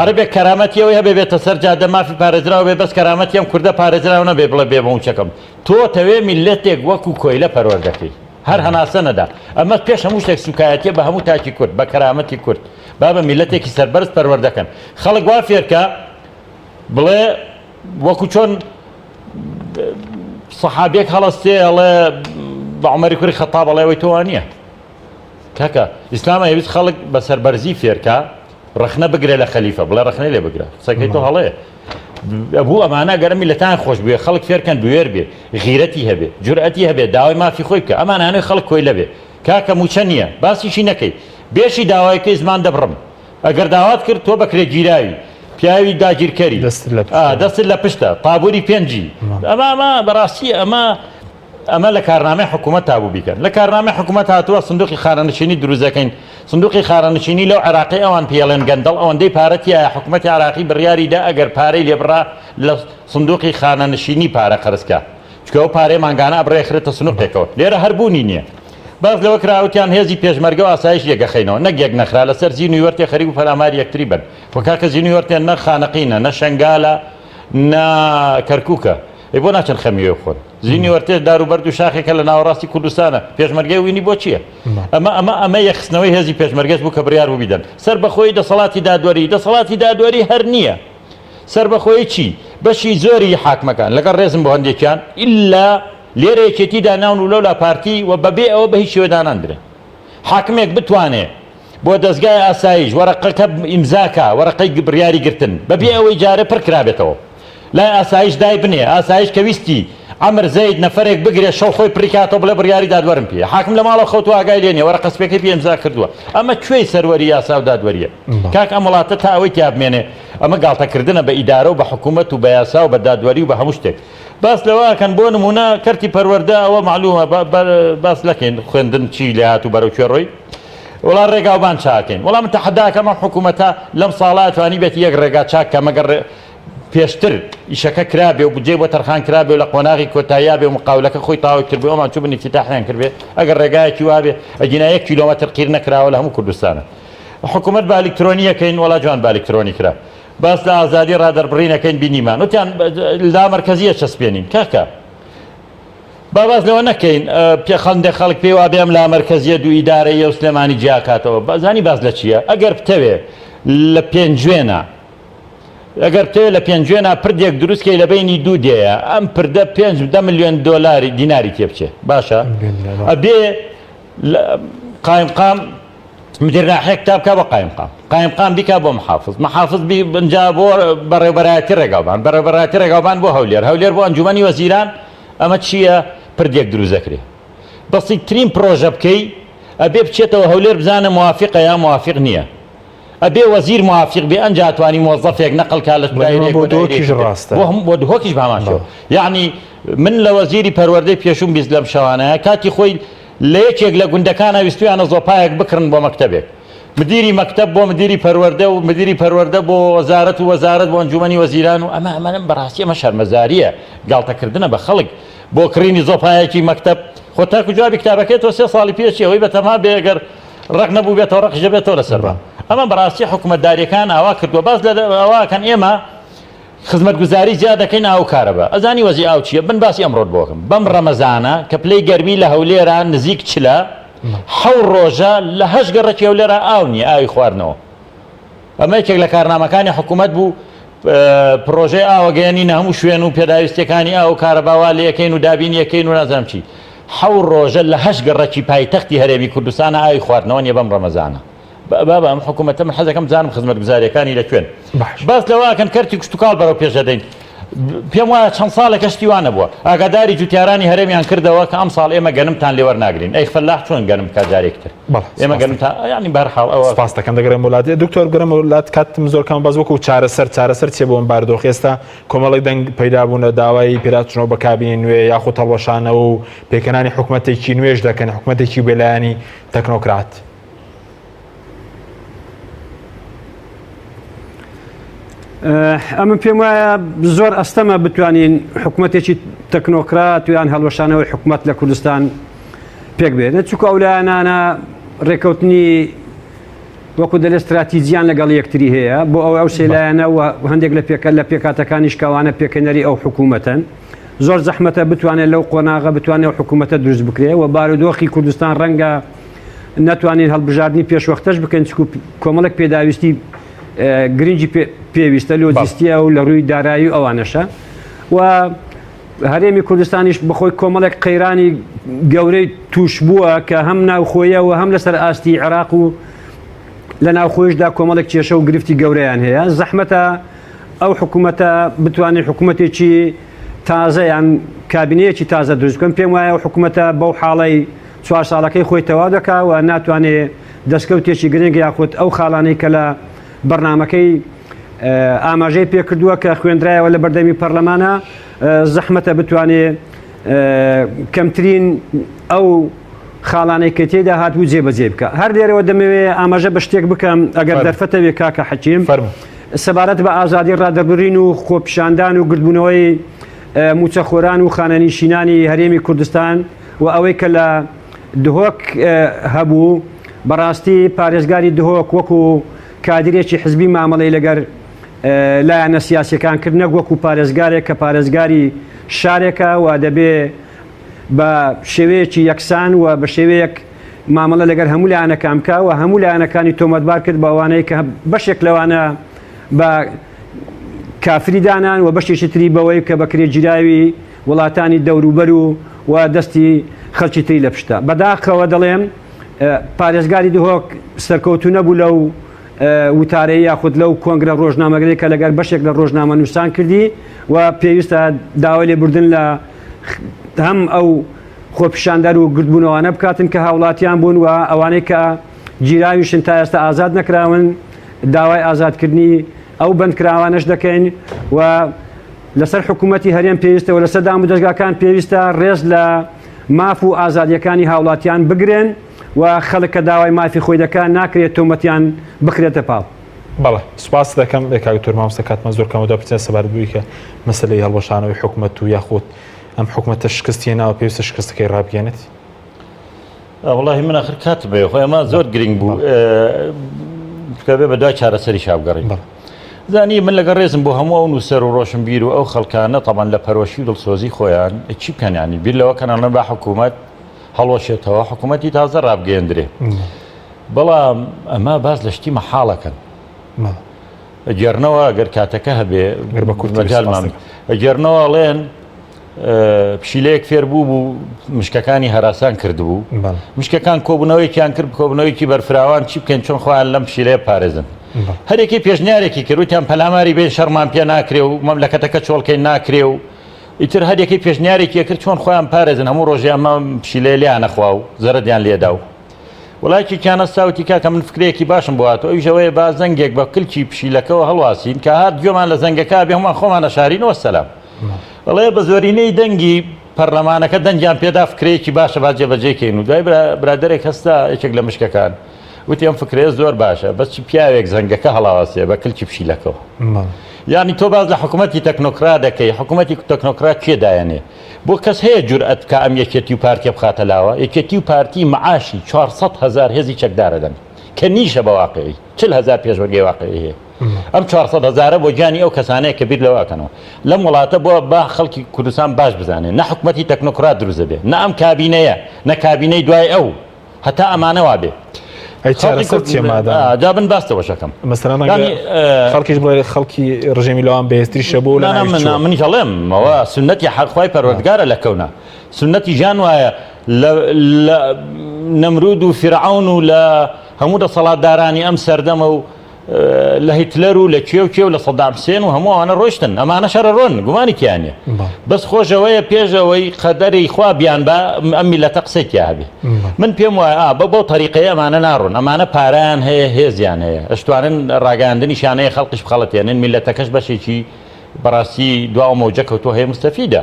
عەرەبێک کەرامەتیەوەی هەبێ بێتە سەر جادە مافی پارێزراوە بێ بەس کەرامەتی ئەم کوردە پارێزراوە نەبێ بڵێ بێ بە موچەکەم تۆ تەوێ میلەتێک وەکو کۆیلە پەروەەر دەکەی هەر هەناسە نەدا ئەمە پێش هەموو شتێک سوکایەتیە بە هەموو تاکی کورد بە کەرامەتی کورد با بە میلەتێکی سەربەرز پەروەەر دەکەن خەڵک وا فێرکە بڵێ وەکو چۆن سەحابێک هەڵەستێ ئەڵێ بە عومەری کوڕی خەتاب بەڵێ ئەوەی تۆوان نییە کاکە ئیسلامە هەویست خەڵک بە سەربەرزی فێرکە ڕخنە بگرێ لە خەلیفە بڵێ ڕخنەی لێ بگرە سەکەی تۆ هەڵەیە بوو ئەمانە گەرە میلەتان خۆش بوێ خەڵک فێرکەن بوێر بێ غیرەتی هەبێ جورئەتی هەبێ داوای مافی خۆی بکە ئەمانانەی خەڵک کۆی لەبێ کاکە موچە نییە باسیشی نەکەی بێشی داوایەکەی زمان دەبڕم ئەگەر داوات کرد تۆ بەکرێ گیراوی پیاوی داگیرکەری دەستت لە پشتە پابووری پێنجی ئەمە بەڕاستی ئەمە لە کارنامەی حکوومەت تابوو بیکەن لە کارنامەی حکوومەت هاتووە سندوقی خارەنشینی دروزەکەین سندوقی خارەنشینی لەو عێراقی ئەوان پێڵێن گەندەڵ ئەوەندەی پارەتیە حکوومەتی عێراقی بڕیاریدا ئەگەر پارەی لێبڕا لە سندوقی خانەنشینی پارە قەرزکە چکە ئەو پارەی مانگانە ئەبڕێخرێتە سنوقێکەوە لێرە هەربوونی نییە باز لەوە کراوتیان هێزی پێشمەرگە و ئاسایش یەکەخەینەوە نەک یەک نەخرا لەسەر زیینوی وەرتێ خەریک و پەلاماری یەکتری بن وە کاکە زیینوی وەرتێن نە خانەقینە نە شەنگالە نە کەرکووکە بۆ ناچەند خەمیوێ بخۆن زیینی وەرتێش داروبەرد و شاخێکە لە ناوەڕاستی کوردستانە پێشمەرگەی وینی بۆ چییە ئەمە یەخستنەوەی هێزی پێشمەرگەز بوو کە بڕیار بوو بیدەن سەر بەخۆی دەسەڵاتی دادوەری هەر نییە سەر بەخۆی چی بەشی زۆری حاکمەکان لەگەڵ ڕێزم بۆ هەندێکیان ئللا لێرە یەکێتیدا ناون و لەولا پارتی و بەبێ ئەوە بە هیچ شێوەداناندرێ حاکمێک بتوانێت بۆ دەستگای ئاسایش وەرەقەکە ئیمزاکە وەرەقەی بڕیاری گرتن بەبێ ئەوەی جارە پڕ کرابێتەوە لای ئاسایش دای بنێ ئاسایش کە ویستی ئەمر زەید نەفرێک بگرێ شەو خۆی پڕیکاتەوە بڵێ بڕیاری دادوەرم پێ حاکم لە ماڵە خەوت و ئاگای لێنێ وەرەقە سپێکەی پێ ئیمزا کردووە ئەمە کوێی سەروەری یاسا و دادوەریە کاک ئەم وڵاتە تا ئەوەی تیابمێنێ ئەمە گاڵتەکردنە بە ئیدارە و بە حکوومەت و بە یاسا و بە دادوەری و بە هەموو شتێک باس لەوەکەن بۆ نمونە کەرتی پەروەردە ئەوە معلومە باس لەکەین خوێندن چی لە هات و بەرەو کوێ ڕۆی وڵا ڕێگاوبان چاکەین وەڵام من تەحەداکەمە حکوومەتە لەم ساڵات توانی بێت یەک ڕێگا چاک کە مەگەر پێشتر ئیشەکە کرابێ و بجێ بۆ تەرخان کرابێ و لە قۆناغی کۆتاییا بێ و مقاولەکە خۆی تاوای کرد بێ ئەمان چوو بن افتتاحیان کردبێ ئەگەر ڕێگایەکی وابێ ئەگینا 1 کیلۆمەتر قیر نەکراوە لە هەموو کوردستانە حکوومەت با ئەلکترۆنیەکەین وڵا جوان با ئەلکترۆنی کرا باس لە ئازادی ڕادەربڕینەکەین بینیمان وتیان لا مەرکەزیە چەسپێنین کاکە باز لەوە نەکەین پێ خەندێک خەڵک پێی وا بێم لا مەرکەزیە دوو ئیدارەیە و سلێمانی جیاکاتەوە بازانی باز لە چییە ئەگەر بتەوێ لە پێنجوێنە ئەگەر بتەوێت لە پێنجوێنە پردێک دروستکەی لە بینی دوو دێیە ئەم پردە 5 ملیۆن دۆلاری دیناری تێبچێ باشە ئەبێ قایمقام مدیر ناحیە کتاب بکە بە قایمقام بیکە بۆ محافظ بنجا بۆ بەڕێوەبەرایەتی ڕێگاوبان بۆ هەولێر بۆ ئەنجومەنی وەزیران ئەمە چییە پردێک دروست دەکرێت بەسیترین پرۆژە بکەی ئەبێ بچێتەوە هەولێر بزانە موافقە یا موافق نییە ئەبێ وەزیر موافق بێ ئەنجا توانی مۆزەفێک نەقڵکا لە بۆ دهۆکیش باماشەوە یعنی من لە وەزیری پەروەردەی پێشوم بیست لەم شەوانەیە کاتی خۆی لە یەکێک لە گوندەکانە ویستویانە زۆپایەک بکڕن بۆ مەکتەبێک مدیری مەکتەب بۆ مدیری پەروەردە و مدیری پەروەردە بۆ وەزارەت بۆ ئەنجومەنی وەزیران و ئەمە بەڕاستی ئەمە شەرمەزاریە گاڵتەکردنە بە خەڵک بۆ کڕینی زۆپایەکی مەکتەب خۆ تاکو جوابی کتابەکەی تۆ 3 ساڵی پێچی ئەوەی بەتەما بێگەر ڕق نەبوو بێتەوە ڕقیژە بێتەوە لەسەربا ئەمە بەڕاستی حکوومەتداریەکان ئاوا کردووە باز لە ئەواکەن ئێمە خزمەتگوزاری زیاد دەکەین ئاو کارەبە ئەزانی وەزی ئاو چییە بن باسی ئەمڕۆت بۆکەم بەم ڕەمەزانە کە پلەی گەرمی لە هەولێران نزیک چلە 7 ڕۆژە لە 8 گەڕێکی هەولێرە ئاو نیە ئاوی خواردنەوە ئەمە یەکێک لە کارنامەکانی حکوومەت بوو پرۆژەی ئاوەگەیاندنی هەموو شوێن و پێداویستەکانی ئاو کارەباوا لە یەکەین و دابینیەکەین و نازانم چی 7 ڕۆژە لە 8 گەڕێکی پایتەختی هەرێمی کوردستانە ئاوی خواردنەوە نیە بەم ڕەمەزانە بابا ئەم حکوومەتە من حەزەکەم بزانم خزمەتگوزاریەکانی لەکوێن باس لەواکەن کەرتی کشتتوکاڵ بەرەو پێش دەدەین پێم وایە چەند ساڵێک کەشتیوانە بووە ئاگاداری جوتیارانی هەرێمیان کردەوە کە ئەم ساڵ ئێمە گەنمتان لێوەرناگرین ئەی فەلاح چۆن گەنم بکات جارێکتر ئێمە گەنمتان ینی بەرحاڵ ئەوە سپاس دەکەم دەگەڕێم وڵاتی دکتۆر گەرم وڵات کاتم زۆر کەم باز وەکو چارەسەر چێ بۆم باردۆخ ئێستا کۆمەڵێک دەنگ پەیدا بوونە داوای پێداچنەوە بە کابینی نوێ یاخود هەڵوەشانەوە و پێکەنانی حکوومەتێکی نوێژ دەکەن حکوومەتێکی بێلایانی تەکنۆکرات ئەمە پێم وایە زۆر ئەستەمە بتوانین حکوومەتێکی تەکنۆکرات یان هەڵوەشانەوەی حکوومەت لە کوردستان پێک بێت نەچووکە ئەو لایەنانە ڕێکەوتنی وەکو دەلێ استراتیجیان لەگەڵ یەکتری هەیە بۆ ئەو سێلایەنە و هەندێک لە پێکاتەکانی شکاوانە پێکەنەری ئەو حکوومەتەن زۆر زەحمەتە بتوانێت لەو قۆناغە بتوانێت حکوومەتە دروست بکرێت و بارودۆخی کوردستان ڕەنگە ناتوانین هەڵبژاردننی پێشوەختەش بکەین کۆمەڵێک پێداویستی گرنگی پێویستە لۆجیستیە و لە ڕووی دارایی و ئەوانەشە و هەرێمی کوردستانیش بەخۆی کۆمەڵێک قەیرانی گەورەی توش بووە کە هەم ناوخۆیە و هەم لەسەر ئاستی عێراق و لە ناوخۆیشدا کۆمەڵێک کێشە و گرفتی گەورەیان هەیە زەحمەتە ئەو حکوومەتە بتوانێت حکوومەتێکی تازە یان کابینەیەکی تازە دروست بکەن پێم وایە ئەو حکوومەتە بەو حاڵەی 4 ساڵەکەی خۆی تەواو دەکا و ناتوانێت دەستکەوتێکی گرنگ یاخود ئەو خاڵانەی کە لە بەرنامەکەی ئاماژەی پێکردووە کە خوێندرایەوە لە بەردەمی پەرلەمانە زەحمەتە بتوانێت کەمترین ئەو خاڵانەی کە تێدا هاتبوو جێبەجێ بکە هەر لێرەوە دەمەوێت ئاماژە بە شتێک بکەم ئەگەر دەرفەتەوێت کاکە حەکیم سەبارەت بە ئازادی ڕادەربڕین و خۆپیشاندان و گردبوونەوەی موچەخۆران و خانەنیشینانی هەرێمی کوردستان و ئەوەی کە لە دهۆک هەبوو بەڕاستی پارێزگاری دهۆک وەکو کادرێکی حزبی مامەڵەی لەگەر لایەنە سیاسیەکان کرد نەک وەکو پارێزگارێک کە پارێزگاری شارێکە و دەبێ بە شێوەیەکی یەکسان و بە شێوەیەک مامەڵە لەگەر هەموو لایەنەکان بکە و هەموو لایەنەکانی تۆمەتبار کرد بە ئەوانەی کە بەشێک لەوانە بە کافری دانان و بەشێکی تری بەوەی کە بەکرێگیراوی وڵاتانی دەوروبەر و دەستی خەڵکی تری لە پشتە بەداخەوە دەڵێم پارێزگاری دهۆک سەرکەوتو نەبوو لەو وتارەیە یاخود لەو کۆنگرە ڕۆژنامەگرەی کە لەگەر بەشێک لە ڕۆژنامە نووسان کردی و پێویستە داوای لێبوردن لە هەم ئەو خۆپیشاندەر و گردبوونەوانە بکاتن کە هاوڵاتیان بوون و ئەوانەی کە جیراویشن تا ئێستا ئازاد نەکراون داوای ئازادکردنی ئەو بەندکراوانش دەکەین و لەسەر حکوومەتی هەرێم پێویستە و لەسەر دام و دەستگاکان پێویستە ڕێز لە ماف و ئازادیەکانی هاوڵاتیان بگرن و خەڵک کە داوای مافی خۆی دەکات ناکرێت تۆمەتیان بخرێتە پاڵ. بەڵێ سوپاس دەکەم کاکتۆر مامۆستا کاتمان زۆر کەمەوە پرسیان سەبارەت بووی کە مەسەلەی هەڵوەشانەوەی حکوومەت و یاخود ئەم حکوومەتە شکستی ناوە پێویستە شکستەکەی ڕابگەێنێت. وڵی من ئاخر کات بێ خۆی ئەمە زۆر گرنگ بوو بێ بە دوای چارەسەری شابگەڕین. زانی من لەگە ڕێزم بۆ هەموو ئەو نووسەر و ڕۆشن بیر و ئەو خەڵکانە تەمان لە پەرۆشی و دڵسۆزی خۆیان چی بکەنیانی بیر لەوە کەنانە بە حکوومەت هەڵۆشێتەوە حکوومەتی تازە ڕابگەێندرێ. بەڵام ئەمە باز لە شتی مەحاڵەکەن گێرنەوە گەر کاتەکە هەبێ بە کورتمەجالمان گێرنەوە ئەڵێن پشیلەیەک فێر بوو مشکەکانی هەراسان کردبوو مشکەکان کۆبوونەوەیکیان کرد کۆبنەوەیکی بەرفراوان چی بکەن چۆن خۆیان لەم پشیلەیە پارێزن هەرێکی پێشنیارێکی کردوتیان پەلاماری بێن شەرمان پێ ناکرێ و مەملەکەتەکە چۆڵکەی ناکرێ و ئیتر هەرێکی پێشنیارێکی کرد چۆن خۆیان پارێزن هەموو ڕۆژێ ئەمە پشیلەیە لیان نەخوا و زەرەدیان لێدا و وڵایکی کیانە ساوتی کاکە من فکرەیەکی باشم بواتەوە ئەوی ژەوەیە با زەنگێک بە کلکی پشیلەکەەوە هەڵواسین کە هات گوێمان لە زەنگەکە بێ هەمان خۆمانە شارینەوە سەلام بەڵێ بە زۆرینەی دەنگی پەرلەمانەکە دەنگیان پێدا فکرەیەکی باشە با جێبەجێکەین و دوای برادەرێک هەستا یەکێک لە مشکەکان وتی ئەم فکرەیە زۆر باشە بەس پیاوێک زەنگەکە هەڵاواسێ بە کلکی پشیلەکەەوە یعنی تۆ باز لە حکوومەتی تەکنۆکرات دەکەی حکوومەتی تەکنۆکرات کێدایەنێ بۆ کەس هەیە جورئەت کە ئەم یەکێتی و پارتیە بخاتە لاوە یەکێتی و پارتی معاشی 400,000 هێزی چەکدارە دەن کە نیشە بە واقعی 40,000 پێشوەرگەی واقعی هەیە ئەم 400,000 بۆ گیانی ئەو کەسانەیە کە بیر لەواکەنەوە لەم وڵاتە بۆ با خەڵکی کوردستان باش بزانێن نە حکوومەتی تەکنۆکرات دروست بێ نە ئەم کابینەیە نە کابینەی دوای ئەو هەتا ئەمانەوا بێ جابن باستەوە شەکەم خەڵکیش بڵێ خەڵکی ڕژێمی لەوان بەهێزتری شەبوو منی هەڵێم ئەوە سنەتی حەقخوای پەروەردگارە لە کەونا سنەتی ژیان وایە لە نەمرود و فرعون و لە هەموو دەسەڵاتدارانی ئەم سەردەمە و لە هیتلەر و لە کێو کێو لە سەدام حوسێن و هەموو ئەوانە ڕۆشتن ئەمانە شەرە ڕۆن گومانی کیانە بەس خۆشەوەیە پێشەوەی قەدەری خوا بیان بە ئەم میلەتە قسەیتیا هەبێ من پێم وایە بۆ تەریقەیە ئەمانە ناڕۆن ئەمانە پارەیان هەیە هێزیان هەیە ئەشتوانن ڕاگەاندنی شانەیە خەڵقیش بخەڵەتێنن میلەتەکەش بەشێکی بەڕاستی دواوە مەوجە کەوتۆ هەیە مستەفیدە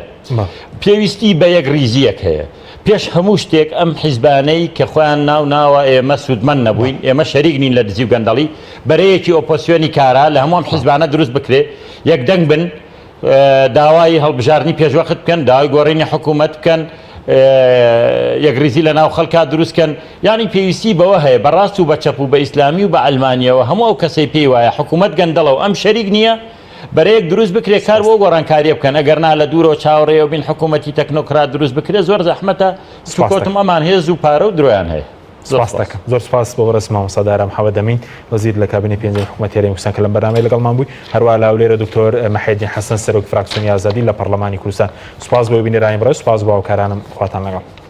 پێویستی بە یەک ریزیەک هەیە پێش هەموو شتێک ئەم حیزبانەی کە خۆیان ناوە ئێمە سوودمەند نەبووین ئێمە شەریک نین لە دزی و گەندەڵی بەرەیەکی ئۆپۆسیۆنی کارا لە هەموو حیزبانە دروست بکرێ یەک دەنگ بن داوای هەڵبژاردننی پێشوەخت بکەن داوای گۆڕینی حکوومەت بکەن یەکریزی لە ناو خەڵکا دروستکەن ینی پێویستی بەوە هەیە بەڕاست و بە چەپ و بە ئیسلامی و بە ئەلمانیەوە هەموو ئەو کەسەی پێی وایە حکوومەت گەندەڵە و ئەم شەریک نییە بەرەیەک دروست بکرێت کار بۆ گۆڕانکاریە بکەن ئەگەرنا لە دوورەوە چاوەڕێ و بین حکوومەتی تەکنۆکرات دروست بکرێت زۆر زەحمەتە سوکۆتم ئەمان هێز و پارە و درۆیان هەیە زۆر سپاس بۆ ڕست مامۆستادارم حەوەدەمین وەزیر لە کابینی پێنجەمی حکوومەتی هەرێمی کوردستان کە لەم بەرنامەی لەگەڵمان بووی هەروە لەولێرە دکتۆر مەحیدین حەسەن سەرۆکی فراکسیۆنی ئازادی لە پەرلەمانی کوردستان سوپاس بۆ بینێرانی بەڕێز سوپاس بۆ هاوکارانم خواتان لەگەڵ